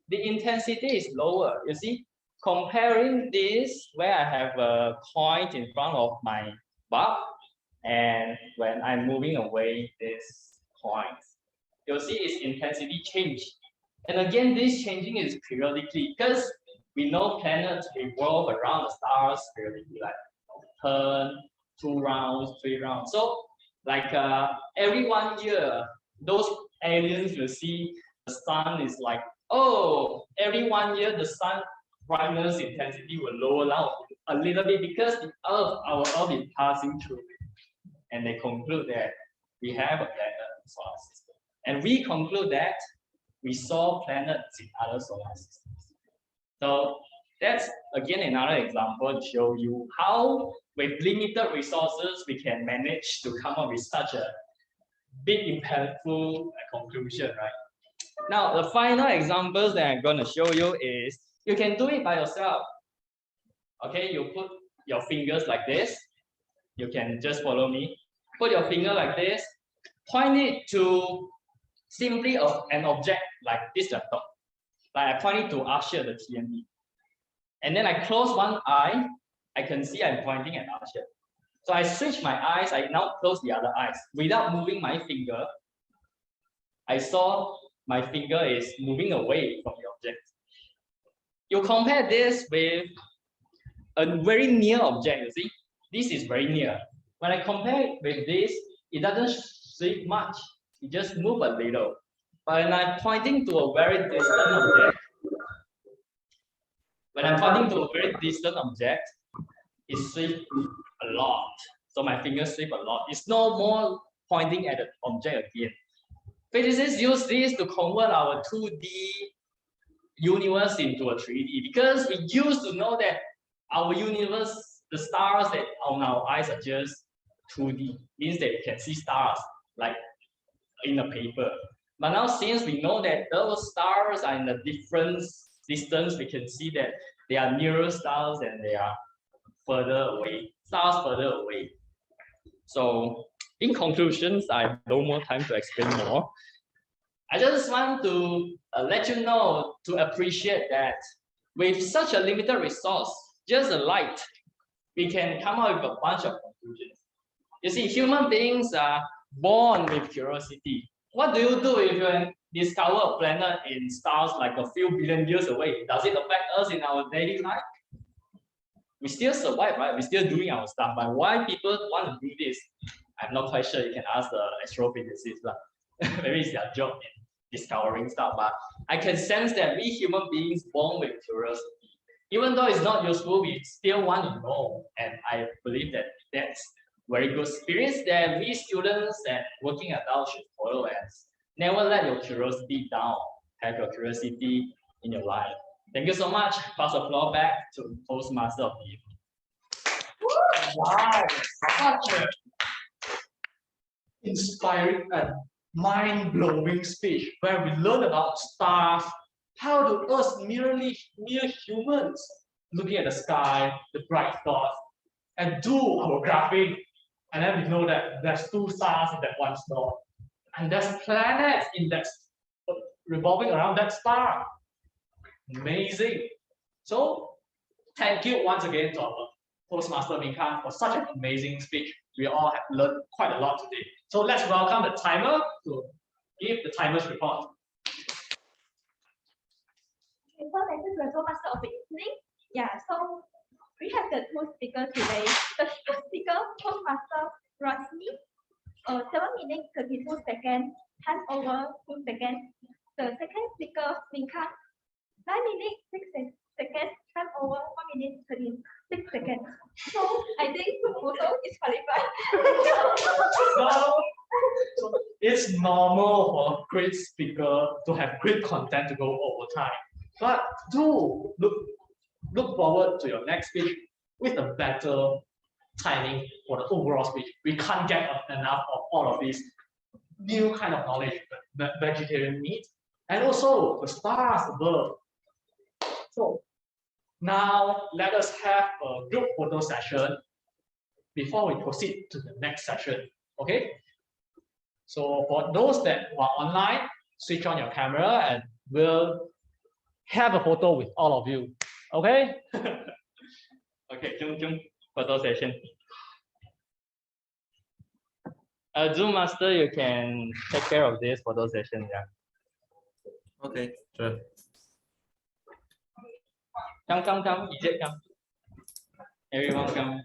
the intensity is lower. You see, comparing this where I have a point in front of my bulb and when I'm moving away this point, you'll see its intensity change. And again, this changing is periodically because we know planets revolve around the stars periodically, like turn 2 rounds, 3 rounds. So like every 1 year, those aliens will see sun is like, oh, every 1 year the sun brightness intensity will lower down a little bit because the Earth, our Earth is passing through it. And they conclude that we have a planet in the solar system. And we conclude that we saw planets in other solar systems. So that's again another example to show you how with limited resources we can manage to come up with such a big impactful conclusion, right? Now the final examples that I'm going to show you is you can do it by yourself. Okay, you put your fingers like this. You can just follow me. Put your finger like this. Point it to simply an object like this laptop. Like I point it to Usher, the TME. And then I close one eye. I can see I'm pointing at Usher. So I switch my eyes. I now close the other eyes. Without moving my finger, I saw my finger is moving away from the object. You compare this with a very near object, you see? This is very near. When I compare it with this, it doesn't shift much. It just moves a little. But when I'm pointing to a very distant object, it shifts a lot. So my fingers shift a lot. It's no more pointing at the object again. Physicists use this to convert our 2D universe into a 3D because we used to know that our universe, the stars that on our eyes are just 2D, means that you can see stars like in a paper. But now since we know that those stars are in a different distance, we can see that they are nearer stars and they are further away, stars further away. So in conclusions, I have no more time to explain more. I just want to let you know to appreciate that with such a limited resource, just a light, we can come up with a bunch of conclusions. You see, human beings are born with curiosity. What do you do if you discover a planet in stars like a few billion years away? Does it affect us in our daily life? We still survive, right? We're still doing our stuff. But why people want to do this? I'm not quite sure. You can ask the astrophysicists, but maybe it's their job in discovering stuff. But I can sense that we human beings born with curiosity. Even though it's not useful, we still want to know. And I believe that that's very good spirits that we students and working adults should follow as. Never let your curiosity down. Have your curiosity in your life. Thank you so much. Pass the floor back to Toastmaster of the evening. Wow, such an inspiring and mind-blowing speech where we learn about stars, how do us merely mere humans looking at the sky, the bright stars, and do our graphing. And then we know that there's 2 stars in that one star. And there's planets in that revolving around that star. Amazing. So thank you once again to our Toastmaster 𝐕𝐞𝐿 for such an amazing speech. We all have learned quite a lot today. So let's welcome the timer to give the timer's report. Okay, so this is the Toastmaster of the evening. Yeah, so we have the 2 speakers today. The first speaker, Toastmaster Rodney, 7 minutes 32 seconds, hand over 2 seconds. The second speaker, 𝐕𝐞𝐿, 9 minutes 6 seconds, hand over 1 minute 36 seconds. So I think also is qualified. So it's normal for a great speaker to have great content to go over time. But do look forward to your next speech with a better timing for the overall speech. We can't get enough of all of these new kind of knowledge that vegetarian need, and also the stars above. So now let us have a group photo session before we proceed to the next session. Okay. So for those that are online, switch on your camera and we'll have a photo with all of you. Okay. Okay, Jung, photo session. Zoom master, you can take care of this photo session. Yeah. Okay, sure. Come, 𝐸𝐳, come. Everyone come.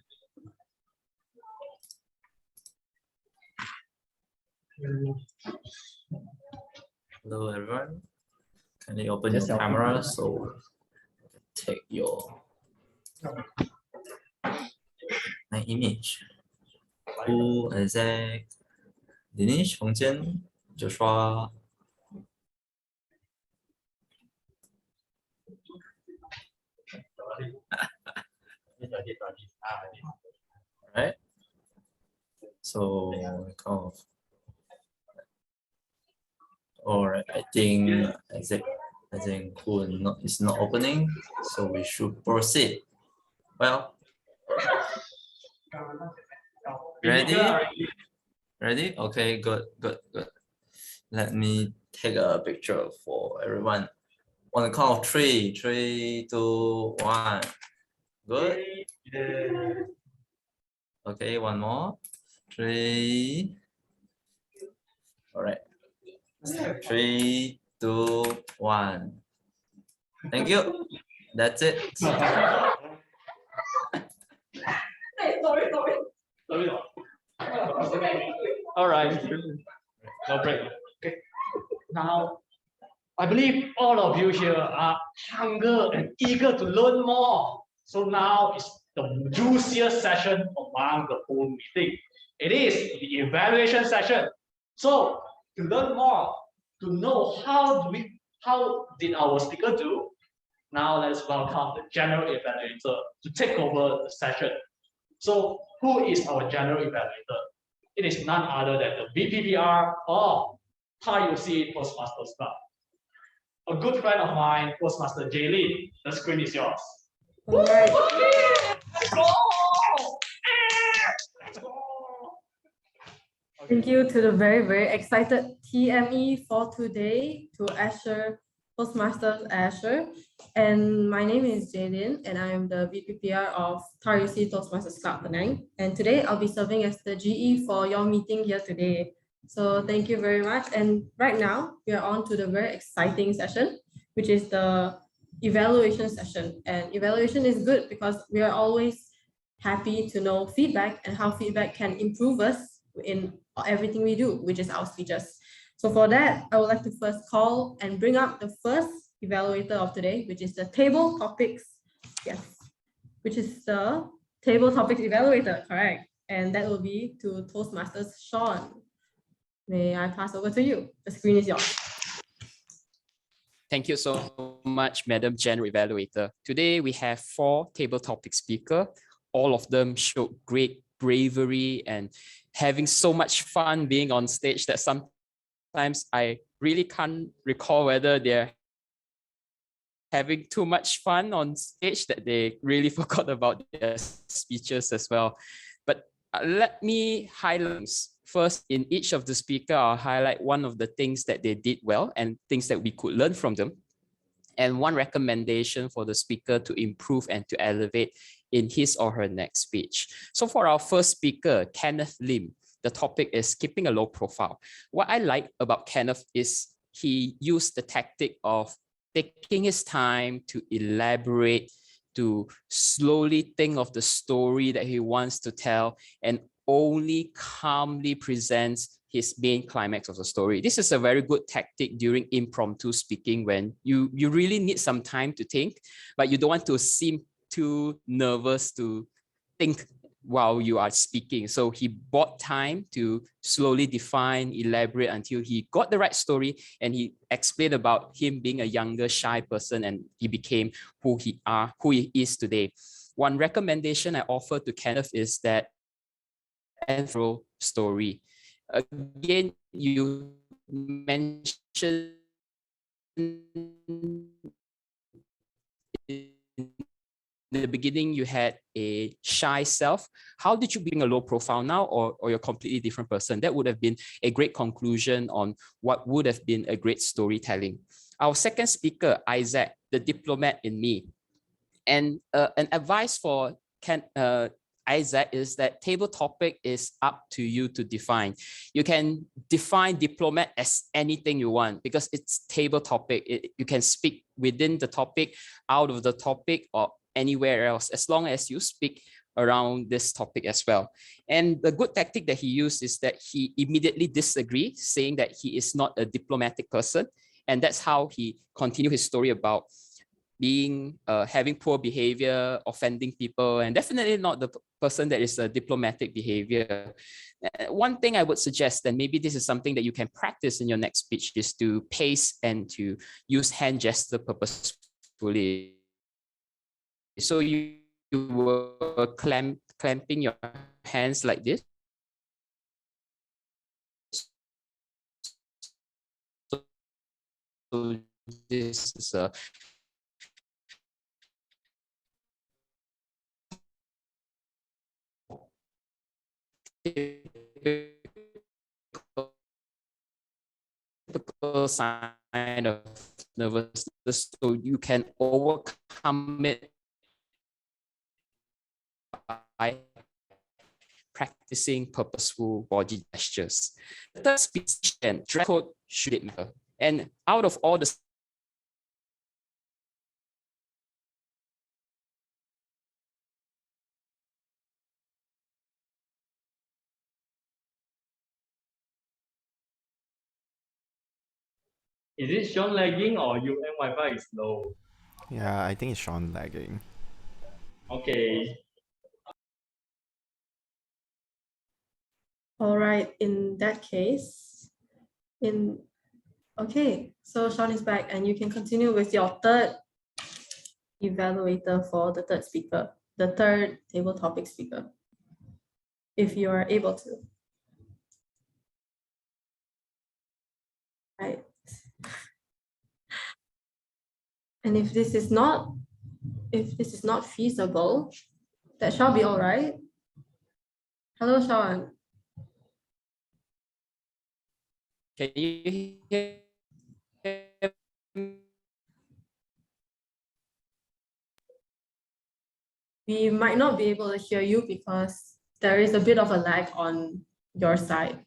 Hello everyone. Kindly open your camera so take your my image. 𝐻𝐸𝐥𝐻𝐸𝐴𝐥, Dinesh, Hongjian, Joshua. Right. So kind of. Alright, I think 𝐻𝐸𝐥𝐻𝐸𝐴𝐥 is not opening, so we should proceed. Well, ready? Ready? Okay, good. Let me take a picture for everyone. On the count of 3, 3, 2, 1. Good. Okay, one more. 3. All right. 3, 2, 1. Thank you. That's it. All right. No break. Okay. Now, I believe all of you here are hungry and eager to learn more. So now is the juiciest session among the whole meeting. It is the evaluation session. So to learn more, to know how did our speaker do, now let's welcome the general evaluator to take over the session. So who is our general evaluator? It is none other than the VPPR of 𝐪𝐼𝐶 Toastmasters Club. A good friend of mine, Toastmaster Jaylin. The screen is yours. All right. Let's go! Thank you to the very excited TME for today, to Asher, Toastmasters Asher. And my name is Jaylin, and I am the VPPR of 𝐪𝐼𝐶 Toastmasters Club Penang. And today I'll be serving as the GE for your meeting here today. So thank you very much. And right now we are on to the very exciting session, which is the evaluation session. And evaluation is good because we are always happy to know feedback and how feedback can improve us in everything we do, which is our speeches. So for that, I would like to first call and bring up the first evaluator of today, which is the table topics. Yes, which is the table topics evaluator, correct? And that will be to Toastmasters Sean. May I pass over to you? The screen is yours. Thank you so much, Madam General Evaluator. Today we have 4 table topic speakers. All of them showed great bravery and having so much fun being on stage that sometimes I really can't recall whether they're having too much fun on stage that they really forgot about their speeches as well. But let me highlight first. In each of the speakers, I'll highlight one of the things that they did well and things that we could learn from them, and one recommendation for the speaker to improve and to elevate in his or her next speech. So for our first speaker, Kenneth Lim, the topic is keeping a low profile. What I like about Kenneth is he used the tactic of taking his time to elaborate, to slowly think of the story that he wants to tell, and only calmly presents his main climax of the story. This is a very good tactic during impromptu speaking when you really need some time to think, but you don't want to seem too nervous to think while you are speaking. So he bought time to slowly define, elaborate until he got the right story, and he explained about him being a younger, shy person, and he became who he is today. One recommendation I offer to Kenneth is that intro story. Again, you mentioned in the beginning you had a shy self. How did you bring a low profile now, or you're a completely different person? That would have been a great conclusion on what would have been a great storytelling. Our second speaker, Isaac, the diplomat in me. And an advice for Isaac is that table topic is up to you to define. You can define diplomat as anything you want because it's table topic. You can speak within the topic, out of the topic, or anywhere else, as long as you speak around this topic as well. And the good tactic that he used is that he immediately disagreed, saying that he is not a diplomatic person. And that's how he continued his story about being having poor behavior, offending people, and definitely not the person that is a diplomatic behavior. One thing I would suggest, and maybe this is something that you can practice in your next speech, is to pace and to use hand gesture purposefully. So you were clamping your hands like this. So this is a typical sign of nervousness, so you can overcome it by practicing purposeful body gestures. The third speech and dress code should it matter. And out of all the Is it Sean lagging or Wi-Fi is low? Yeah, I think it's Sean lagging. Okay. All right, in that case, okay, so Sean is back and you can continue with your third evaluator for the third speaker, the third table topic speaker, if you are able to. Right. And if this is not feasible, that shall be all right. Hello, Sean. Can you hear me? We might not be able to hear you because there is a bit of a lag on your side.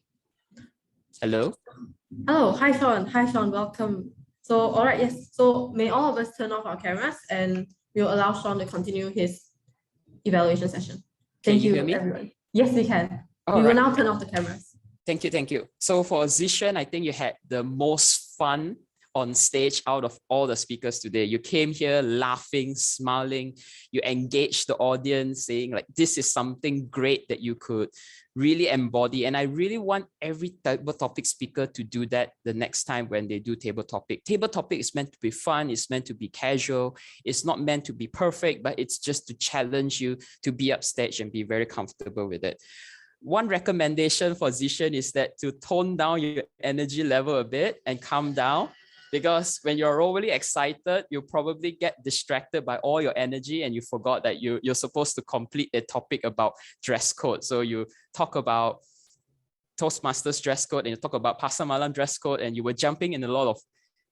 Hello? Oh, hi Sean. Hi Sean, welcome. So, all right, yes. So may all of us turn off our cameras and we'll allow Sean to continue his evaluation session. Thank you, hear me? everyone. Yes, we can. All We will right. now turn off the cameras. Thank you, thank you. So for Zishan, I think you had the most fun on stage out of all the speakers today. You came here laughing, smiling, you engaged the audience, saying like, this is something great that you could really embody. And I really want every table topic speaker to do that the next time when they do table topic. Table topic is meant to be fun, it's meant to be casual, it's not meant to be perfect, but it's just to challenge you to be upstage and be very comfortable with it. One recommendation for Zishan is that to tone down your energy level a bit and calm down, because when you're overly excited, you probably get distracted by all your energy and you forgot that you're supposed to complete a topic about dress code. So you talk about Toastmasters dress code and you talk about Pasar Malam dress code and you were jumping in a lot of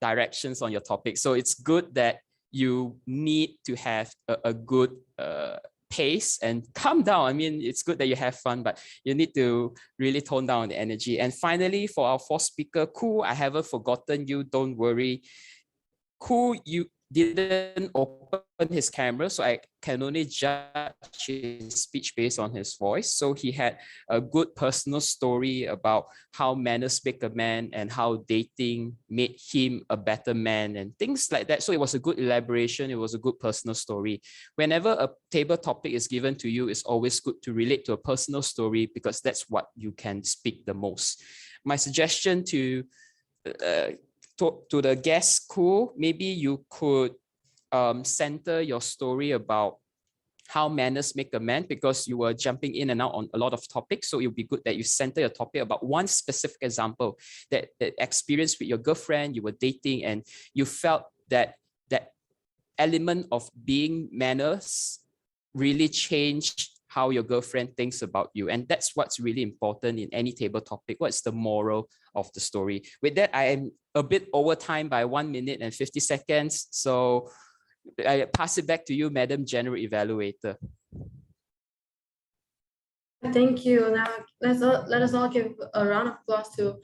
directions on your topic. So it's good that you need to have a good pace and calm down. I mean, it's good that you have fun, but you need to really tone down the energy. And finally, for our fourth speaker, 𝐸, I haven't forgotten you, don't worry. 𝐸, you didn't open his camera, so I can only judge his speech based on his voice. So he had a good personal story about how manners make a man and how dating made him a better man and things like that. So it was a good elaboration. It was a good personal story. Whenever a table topic is given to you, it's always good to relate to a personal story because that's what you can speak the most. My suggestion to the guest, 𝐸, maybe you could center your story about how manners make a man, because you were jumping in and out on a lot of topics. So it would be good that you center your topic about one specific example, that experience with your girlfriend, you were dating, and you felt that that element of being manners really changed how your girlfriend thinks about you. And that's what's really important in any table topic. What's the moral of the story? With that, I am a bit over time by 1 minute and 50 seconds. So I pass it back to you, Madam General Evaluator. Thank you. Now let us all give a round of applause to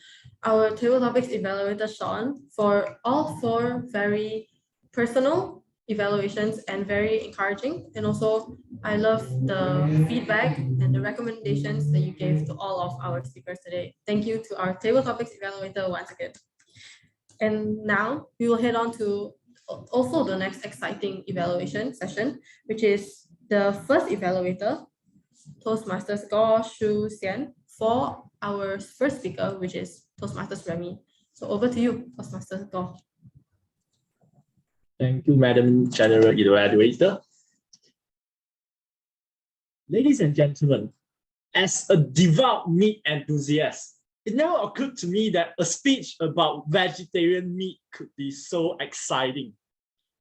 our table topics evaluator, Sean, for all four very personal evaluations and very encouraging. And also, I love the feedback and the recommendations that you gave to all of our speakers today. Thank you to our table topics evaluator once again. And now we will head on to also the next exciting evaluation session, which is the first evaluator, Toastmasters 𝐸𝐞𝐚, for our first speaker, which is Toastmasters Remy. So over to you, Toastmasters 𝐸. Thank you, Madam General Evaluator. Ladies and gentlemen, as a devout meat enthusiast, it never occurred to me that a speech about vegetarian meat could be so exciting.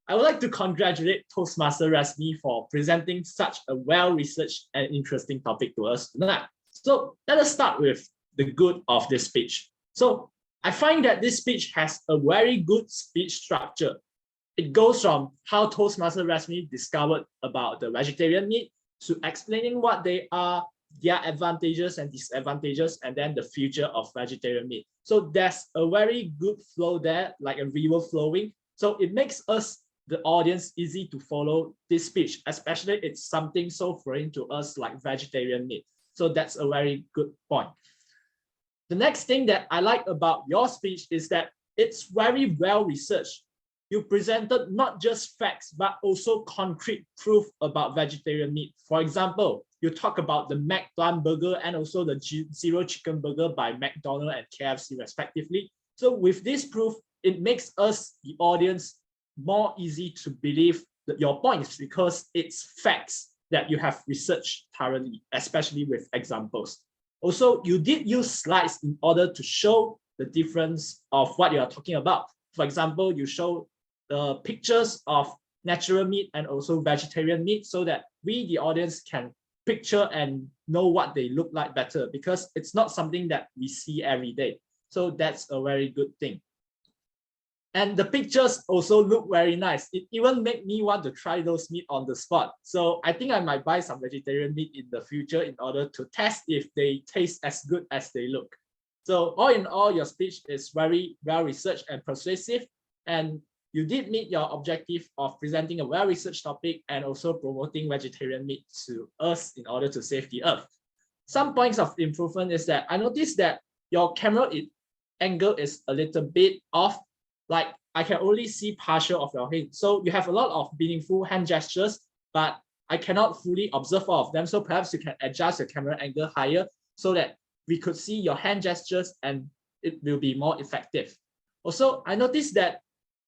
I would like to congratulate Toastmaster Remy for presenting such a well-researched and interesting topic to us tonight. So let us start with the good of this speech. So I find that this speech has a very good speech structure. It goes from how Toastmaster Remy discovered about the vegetarian meat to explaining what they are, their advantages and disadvantages, and then the future of vegetarian meat. So there's a very good flow there, like a river flowing. So it makes us, the audience, easy to follow this speech, especially it's something so foreign to us like vegetarian meat. So that's a very good point. The next thing that I like about your speech is that it's very well researched. You presented not just facts, but also concrete proof about vegetarian meat. For example, you talk about the McPlant burger and also the Zero Chicken Burger by McDonald's and KFC respectively. So with this proof, it makes us, the audience, more easy to believe your points because it's facts that you have researched thoroughly, especially with examples. Also, you did use slides in order to show the difference of what you are talking about. For example, you show the pictures of natural meat and also vegetarian meat so that we, the audience, can picture and know what they look like better because it's not something that we see every day. So that's a very good thing. And the pictures also look very nice. It even made me want to try those meat on the spot. So I think I might buy some vegetarian meat in the future in order to test if they taste as good as they look. So all in all, your speech is very well researched and persuasive. And you did meet your objective of presenting a well-researched topic and also promoting vegetarian meat to us in order to save the earth. Some points of improvement is that I noticed that your camera angle is a little bit off. Like I can only see partial of your head. So you have a lot of meaningful hand gestures, but I cannot fully observe all of them. So perhaps you can adjust your camera angle higher so that we could see your hand gestures and it will be more effective. Also, I noticed that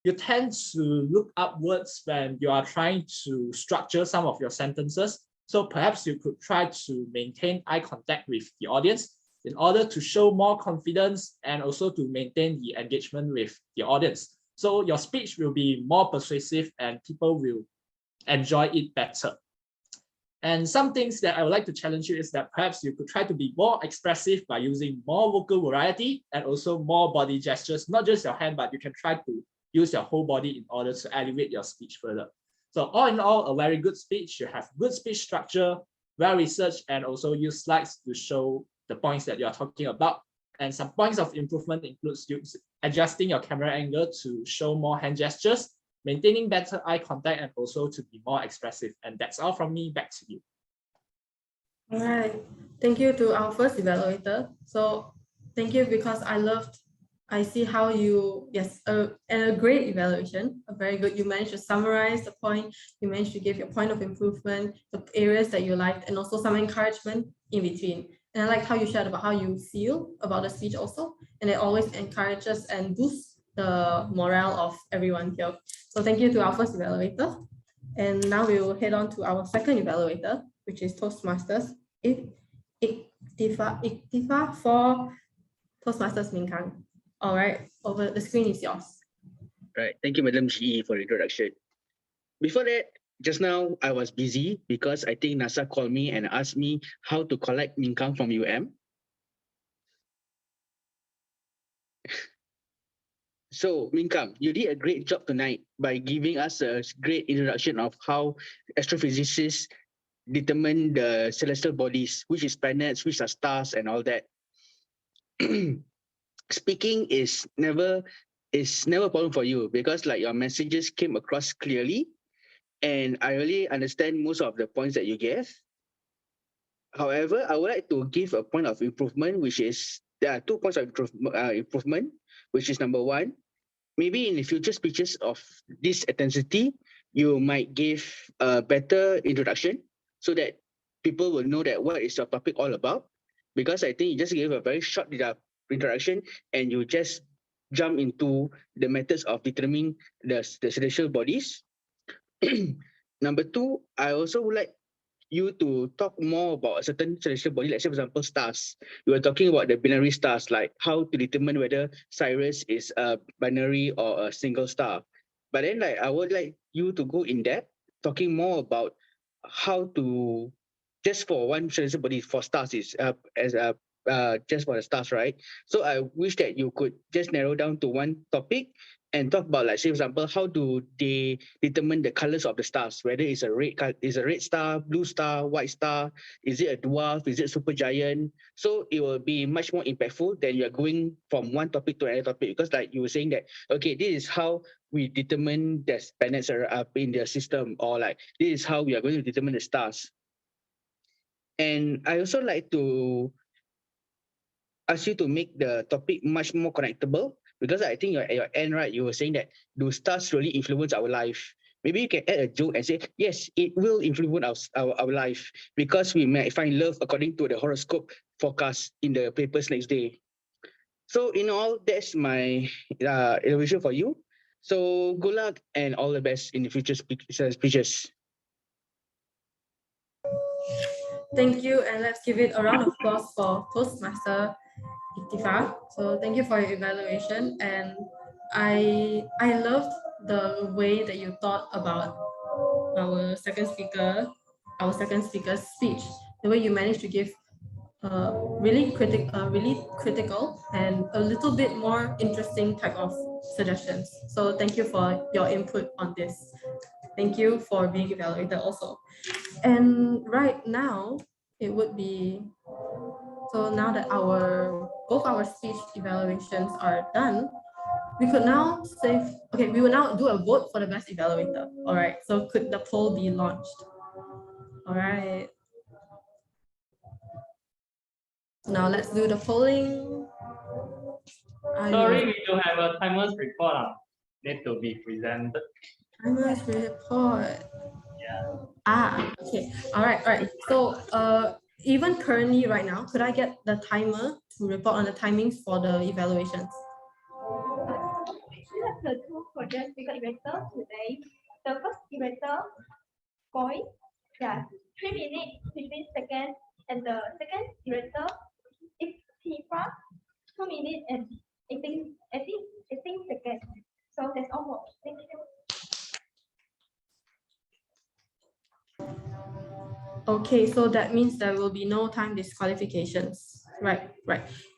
you tend to look upwards when you are trying to structure some of your sentences. So perhaps you could try to maintain eye contact with the audience in order to show more confidence and also to maintain the engagement with the audience. So your speech will be more persuasive and people will enjoy it better. And some things that I would like to challenge you is that perhaps you could try to be more expressive by using more vocal variety and also more body gestures, not just your hand, but you can try to use your whole body in order to elevate your speech further. So all in all, a very good speech. You have good speech structure, well researched, and also use slides to show the points that you are talking about. And some points of improvement includes adjusting your camera angle to show more hand gestures, maintaining better eye contact, and also to be more expressive. And that's all from me. Back to you. All right. Thank you to our first evaluator. So thank you because I see how you, yes, and a great evaluation, a very good. You managed to summarize the point, you managed to give your point of improvement, the areas that you liked, and also some encouragement in between. And I like how you shared about how you feel about the speech also, and it always encourages and boosts the morale of everyone here. So thank you to our first evaluator. And now we will head on to our second evaluator, which is Toastmasters 𝐸𝐸 for Toastmasters Min-Kang. All right, over the screen is yours. Right, thank you, Madam GE, for the introduction. Before that, just now I was busy because I think NASA called me and asked me how to collect Min-Kang from UM. So, Min-Kang, you did a great job tonight by giving us a great introduction of how astrophysicists determine the celestial bodies, which is planets, which are stars, and all that. Speaking is never a problem for you because like your messages came across clearly and I really understand most of the points that you gave. However, I would like to give a point of improvement, which is there are 2 points of improvement, which is number 1, maybe in the future speeches of this intensity, you might give a better introduction so that people will know that what is your topic all about. Because I think you just gave a very short introduction and you just jump into the methods of determining the celestial bodies. Number 2, I also would like you to talk more about a certain celestial body, like say for example stars. You were talking about the binary stars, like how to determine whether Sirius is a binary or a single star. But then like I would like you to go in depth, talking more about how to, just for one celestial body, for stars is just for the stars, right? So I wish that you could just narrow down to one topic and talk about, like, say, for example, how do they determine the colors of the stars? Whether it's a red star, blue star, white star, is it a dwarf, is it supergiant? So it will be much more impactful than you're going from one topic to another topic, because like you were saying that, okay, this is how we determine the planets are up in the system, or like this is how we are going to determine the stars. And I also like to ask you to make the topic much more connectable, because I think at your end, right, you were saying that do stars really influence our life? Maybe you can add a joke and say, yes, it will influence our life, because we might find love according to the horoscope forecast in the papers next day. So in all, that's my evaluation for you. So good luck and all the best in the future speeches. Thank you, and let's give it a round of applause for Toastmaster Iktifa. So thank you for your evaluation, and I loved the way that you thought about our second speaker's speech. The way you managed to give really critical and a little bit more interesting type of suggestions. So thank you for your input on this. Thank you for being evaluated also. And right now, it would be, so now that both our speech evaluations are done, we could now we will now do a vote for the best evaluator. All right, so could the poll be launched? All right. Now let's do the polling. Sorry, we do have a timer's report need to be presented. Timer's report. Yeah. Okay. All right. So even currently right now, could I get the timer to report on the timings for the evaluations? We have the 2 project evaluator today. The first evaluator, boy, 3 minutes 15 seconds, and the second evaluator is Tifa, 2 minutes and 18 seconds. So that's all. Thank you. Okay, so that means there will be no time disqualifications. Right.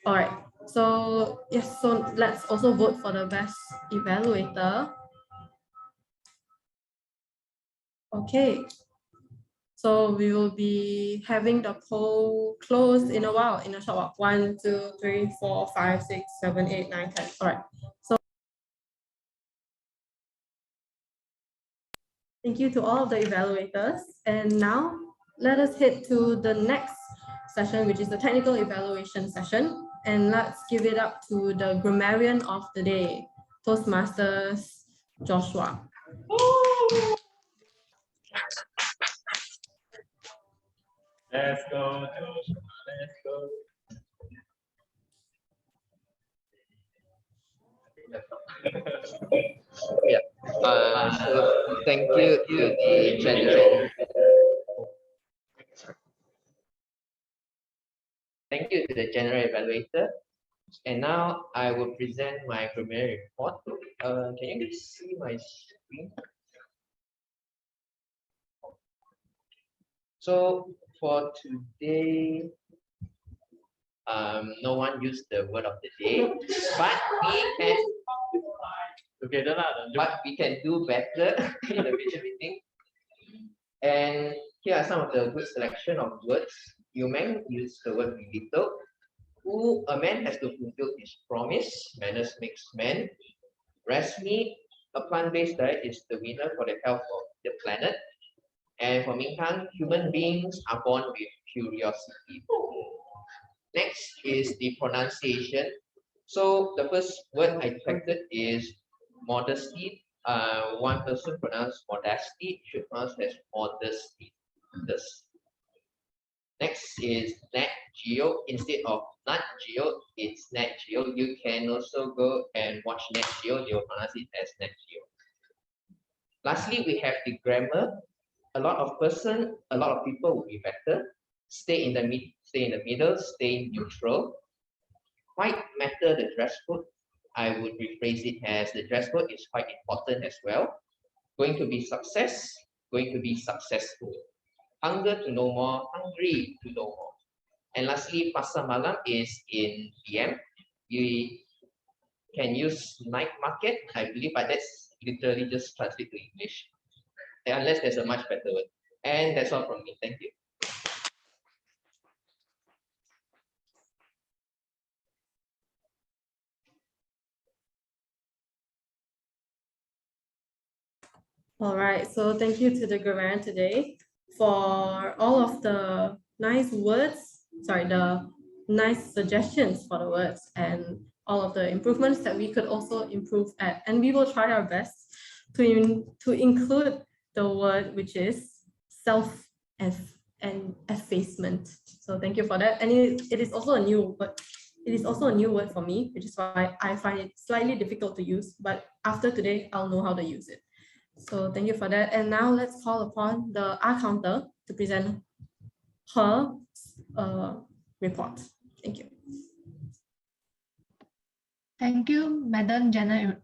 All right. So yes, so let's also vote for the best evaluator. Okay. So we will be having the poll closed in a short while. 1, 2, 3, 4, 5, 6, 7, 8, 9, 10. All right. So thank you to all of the evaluators. And now let us head to the next session, which is the technical evaluation session. And let's give it up to the grammarian of the day, Toastmasters Joshua. Let's go, Joshua. Let's go. Yeah. So thank you to the general. Thank you to the general evaluator. And now I will present my grammarian report. Can you guys see my screen? So for today, no one used the word of the day, but we can do better in the future meeting. And here are some of the good selection of words. UMTMC used the word 𝐕𝐞𝐿. A man has to fulfill his promise. Manners makes men. Rasmi, a plant-based diet is the winner for the health of the planet. And for 𝐸𝐴𝐚, human beings are born with curiosity. Next is the pronunciation. So the first word I detected is modesty. One person pronounced modesty, should pronounce as modesty. Next is 𝐏𝐤𝐤. Instead of 𝐏𝐿𝐤, it's 𝐏𝐤𝐤. You can also go and watch 𝐏𝐤𝐤. They will pronounce it as 𝐏𝐤𝐤. Lastly, we have the grammar. A lot of people will be better. Stay in the middle, stay neutral. Quite matter the dress code. I would rephrase it as the dress code is quite important as well. Going to be success, going to be successful. Hunger to know more, hungry to know more. And lastly, pasar malam is in PM. You can use night market, I believe, but that's literally just translate to English. Unless there's a much better word. And that's all from me. Thank you. All right, so thank you to the grammarian today for all of the nice words, the nice suggestions for the words and all of the improvements that we could also improve at. And we will try our best to include the word which is self-effacement. So thank you for that. And it is also a new word. It is also a new word for me, which is why I find it slightly difficult to use, but after today, I'll know how to use it. So thank you for that. And now let's call upon the 𝐴𝐴 to present her report. Thank you. Thank you, Madam General.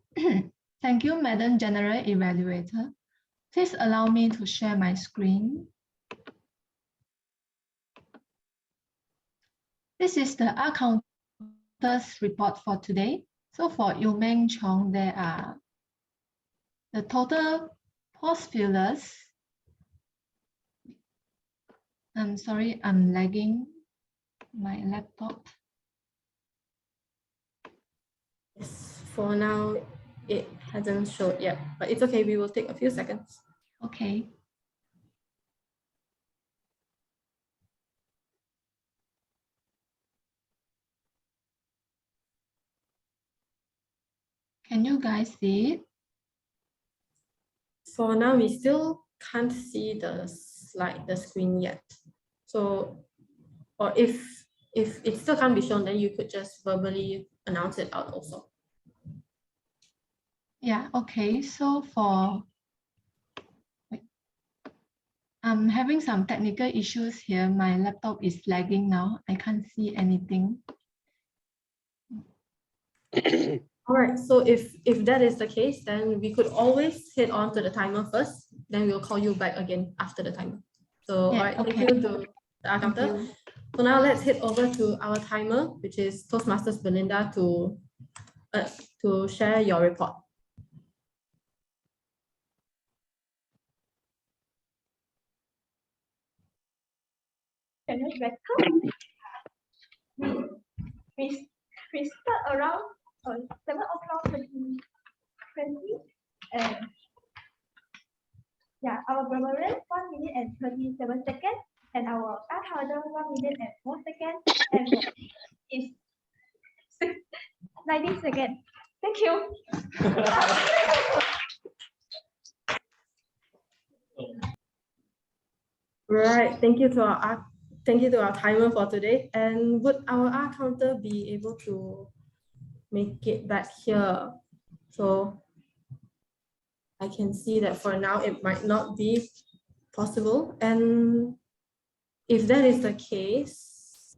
Thank you, Madam General Evaluator. Please allow me to share my screen. This is the 𝐴𝐴's report for today. So for 𝐸𝐵𝐚, there are the total postulars. I'm sorry, I'm lagging my laptop. Yes, for now, it hasn't showed yet, but it's okay. We will take a few seconds. Okay. Can you guys see it? For now, we still can't see the screen yet. So, or if it still can't be shown, then you could just verbally announce it out also. Yeah, okay. So I'm having some technical issues here. My laptop is lagging now. I can't see anything. All right, so if that is the case, then we could always head on to the timer first, then we'll call you back again after the timer. So, yeah, all right, okay. Thank you to the 𝐴𝐴. So now let's head over to our timer, which is Toastmasters Belinda, to share your report. Can you we start around 7:20, and yeah, our grammarian 1 minute and 37 seconds, and our 𝐴𝐴 1 minute and 4 seconds, and is 90 seconds. Thank you. Right, thank you to our timer for today. And would our 𝐴𝐴 be able to make it back here? So I can see that for now it might not be possible. And if that is the case,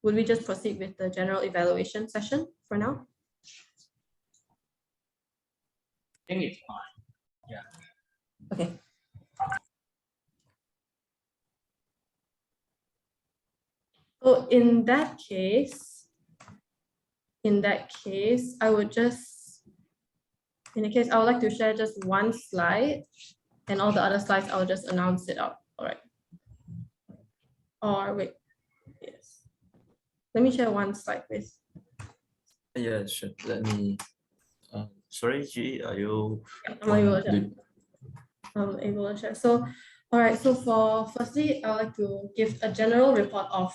would we just proceed with the general evaluation session for now? I think it's fine. Yeah. Okay. So in that case, I would like to share just one slide, and all the other slides, I'll just announce it out. All right. Or wait, yes. Let me share one slide, please. Yeah, sure. Let me. Sorry, G, are you? able to share. So, all right. So firstly, I'd like to give a general report of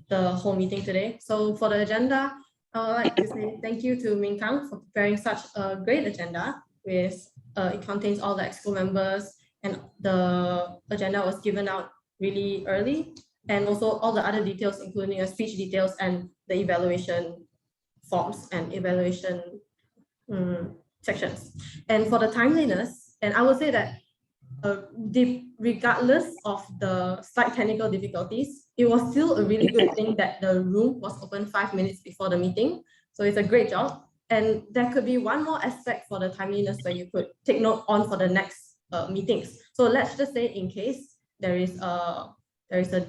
the whole meeting today. So for the agenda, I would like to say thank you to 𝐕𝐞𝐿 for preparing such a great agenda with it contains all the exco members, and the agenda was given out really early, and also all the other details, including the speech details and the evaluation forms and evaluation sections. And for the timeliness, and I would say that regardless of the slight technical difficulties, it was still a really good thing that the room was open 5 minutes before the meeting. So it's a great job. And there could be one more aspect for the timeliness where you could take note on for the next meetings. So let's just say in case there is a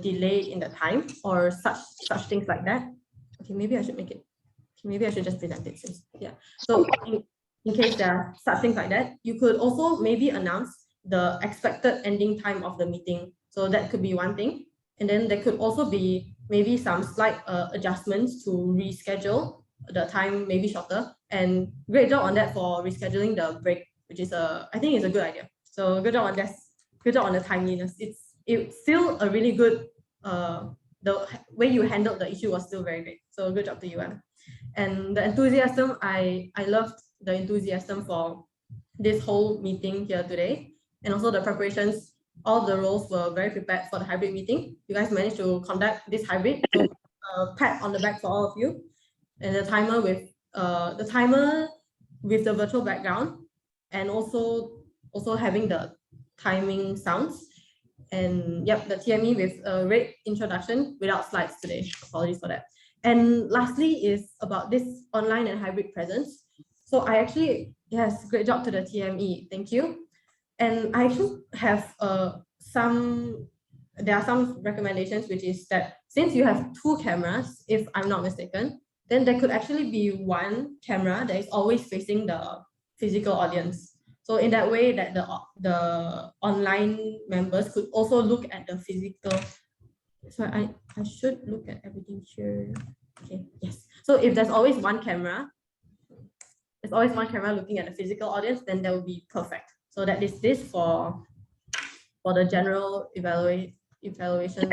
delay in the time or such things like that. Okay, maybe I should make it. Maybe I should just present it since, yeah. So in case there are such things like that, you could also maybe announce the expected ending time of the meeting. So that could be one thing. And then there could also be maybe some slight adjustments to reschedule the time, maybe shorter. And great job on that for rescheduling the break, which is I think it's a good idea. So good job on this. Good job on the timeliness. It's still a really good, the way you handled the issue was still very great. So good job to you, Anna. And the enthusiasm, I loved the enthusiasm for this whole meeting here today. And also the preparations, all the roles were very prepared for the hybrid meeting. You guys managed to conduct this hybrid. So pat on the back for all of you. And the timer with the virtual background, and also having the timing sounds. And yep, the TME with a great introduction without slides today. Apologies for that. And lastly is about this online and hybrid presence. So I actually, yes, great job to the TME. Thank you. And I actually have there are some recommendations, which is that since you have 2 cameras, if I'm not mistaken, then there could actually be one camera that is always facing the physical audience. So in that way that the online members could also look at the physical. So I should look at everything here. Okay, yes. So if there's always one camera, looking at the physical audience, then that would be perfect. So that is this for the general evaluation.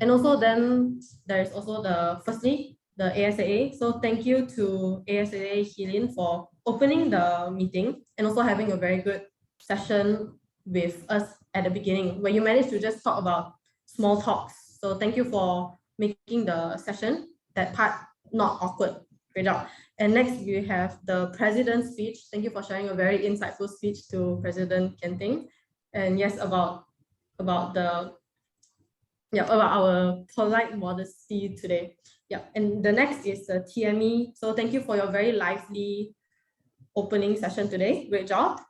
And also then there's also firstly the ASAA. So thank you to ASAA Helene for opening the meeting and also having a very good session with us at the beginning, where you managed to just talk about small talks. So thank you for making the session, that part, not awkward. Great job. And next we have the president's speech. Thank you for sharing a very insightful speech to President Kenting. And yes, about our polite modesty today. Yeah, and the next is the TME. So thank you for your very lively opening session today. Great job.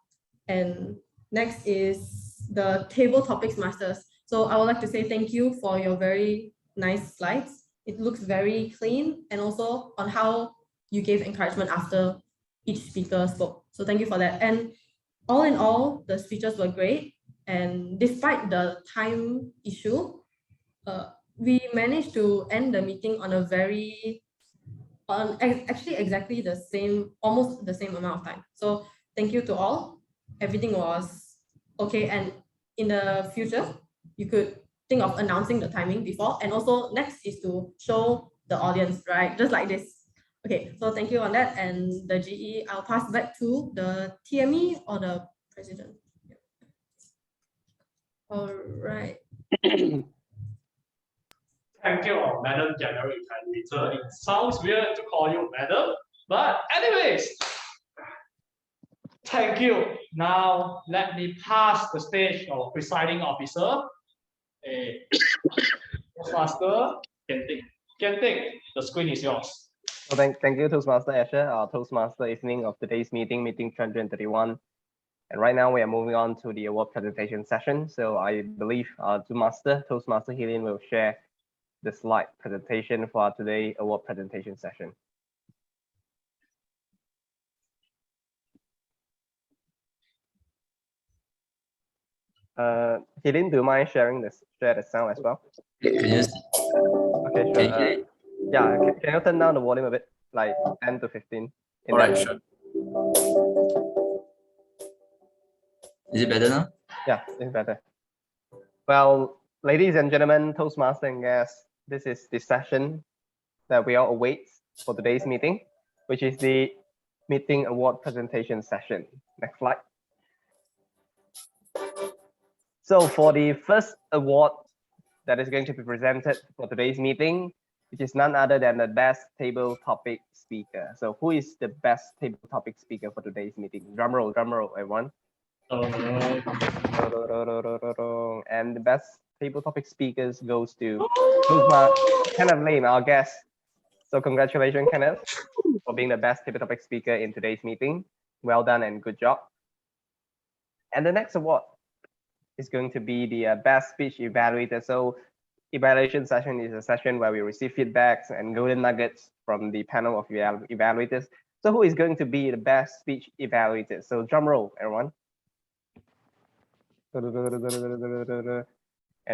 And next is the table topics masters. So I would like to say thank you for your very nice slides. It looks very clean, and also on how you gave encouragement after each speaker spoke. So thank you for that. And all in all, the speeches were great. And despite the time issue, we managed to end the meeting on actually exactly the same, almost the same amount of time. So thank you to all. Everything was okay. And in the future, you could think of announcing the timing before. And also next is to show the audience, right? Just like this. Okay, so thank you on that. And the GE, I'll pass back to the TME or the president. Yeah. All right. Thank you, Madam General Evaluator. It sounds weird to call you Madam, but anyways, thank you. Now let me pass the stage of presiding officer, Toastmaster Kenting. Kenting, the screen is yours. So thank you, Toastmaster Asher, our Toastmaster evening of today's meeting 231. And right now we are moving on to the award presentation session. So I believe our Toastmaster Helene will share the slide presentation for today's award presentation session. Helene, do you mind share the sound as well? Yes. Okay, sure. Yeah, can you turn down the volume a bit, like 10 to 15? All right, sure. Is it better now? Yeah, it's better. Well, ladies and gentlemen, Toastmaster and guests, this is the session that we all await for today's meeting, which is the meeting award presentation session. Next slide. So for the first award that is going to be presented for today's meeting, which is none other than the best table topic speaker. So who is the best table topic speaker for today's meeting? Drum roll, everyone. And the best table topic speakers goes to Kenneth Lane, our guest. So congratulations, Kenneth, for being the best table topic speaker in today's meeting. Well done and good job. And the next award is going to be the best speech evaluator. So evaluation session is a session where we receive feedbacks and golden nuggets from the panel of evaluators. So who is going to be the best speech evaluator? So drum roll, everyone. And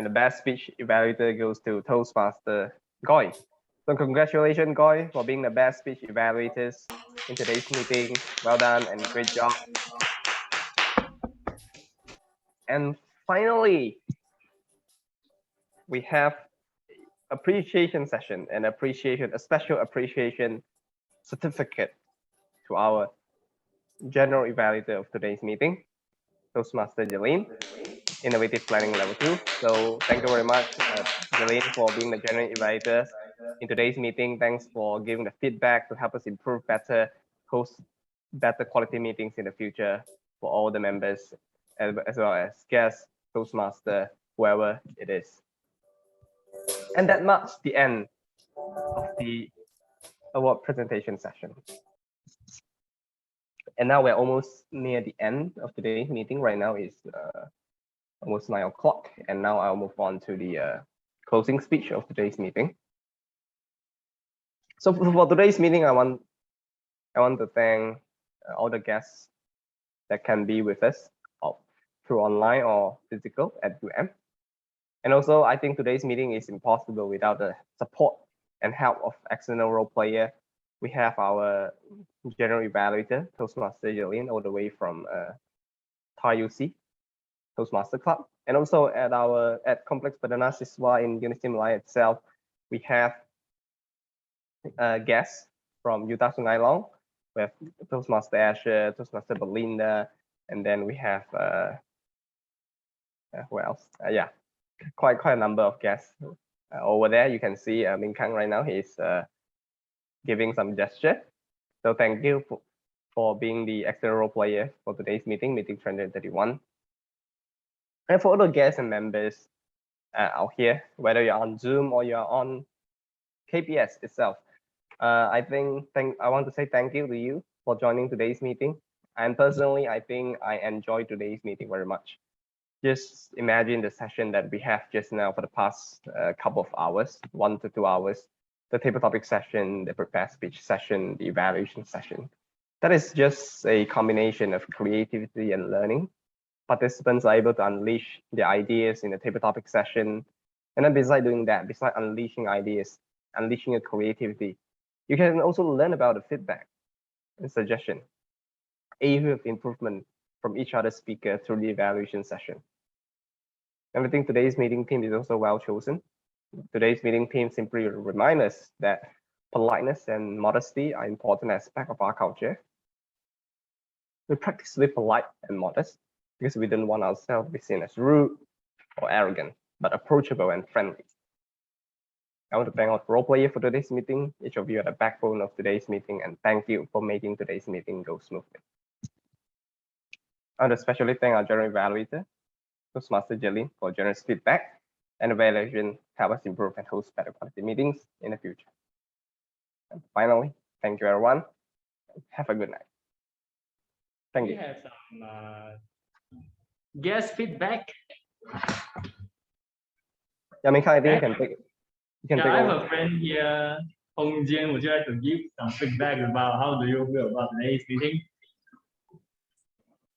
the best speech evaluator goes to Toastmaster Goy. So congratulations, Goy, for being the best speech evaluators in today's meeting. Well done and great job. And finally, we have appreciation session and a special appreciation certificate to our general evaluator of today's meeting, Toastmaster Jalene, Innovative Planning Level 2. So thank you very much, Jalene, for being the general evaluator in today's meeting. Thanks for giving the feedback to help us improve better, host better quality meetings in the future for all the members, as well as guests, Toastmaster, whoever it is. And that marks the end of the award presentation session. And now we're almost near the end of today's meeting. Right now is almost 9 o'clock. And now I'll move on to the closing speech of today's meeting. So for today's meeting, I want to thank all the guests that can be with us through online or physical at UM. And also, I think today's meeting is impossible without the support and help of external role player. We have our general evaluator, Toastmaster Jalene, all the way from Thai UC, Toastmaster Club. And also at Complex Perdana Siswa in University Malaya itself, we have guests from Utah Sungai Long. We have Toastmaster Asher, Toastmaster Belinda, and then we have who else? Yeah, quite a number of guests over there. You can see Minh Khang right now. He's giving some gesture. So thank you for being the external role player for today's meeting 331. And for all the guests and members out here, whether you're on Zoom or you're on KPS itself, I want to say thank you to you for joining today's meeting. And personally, I think I enjoyed today's meeting very much. Just imagine the session that we have just now for the past couple of hours, 1 to 2 hours, the table topic session, the prepared speech session, the evaluation session. That is just a combination of creativity and learning. Participants are able to unleash their ideas in the table topic session. And then besides doing that, besides unleashing ideas, unleashing your creativity, you can also learn about the feedback and suggestion, area of improvement from each other speaker through the evaluation session. And I think today's meeting theme is also well chosen. Today's meeting theme simply reminds us that politeness and modesty are important aspects of our culture. We practice to be polite and modest because we don't want ourselves to be seen as rude or arrogant, but approachable and friendly. I want to thank our role player for today's meeting. Each of you are the backbone of today's meeting, and thank you for making today's meeting go smoothly. I want to especially thank our general evaluator, Toastmaster Jalene, for generous feedback and evaluation help us improve and host better quality meetings in the future. And finally, thank you everyone. Have a good night. Thank you. We have some guest feedback. Yeah, Minh Khang, I think you can take it. I have a friend here, 𝐂𝐤𝐚𝐭. Would you like to give some feedback about how do you feel about today's meeting?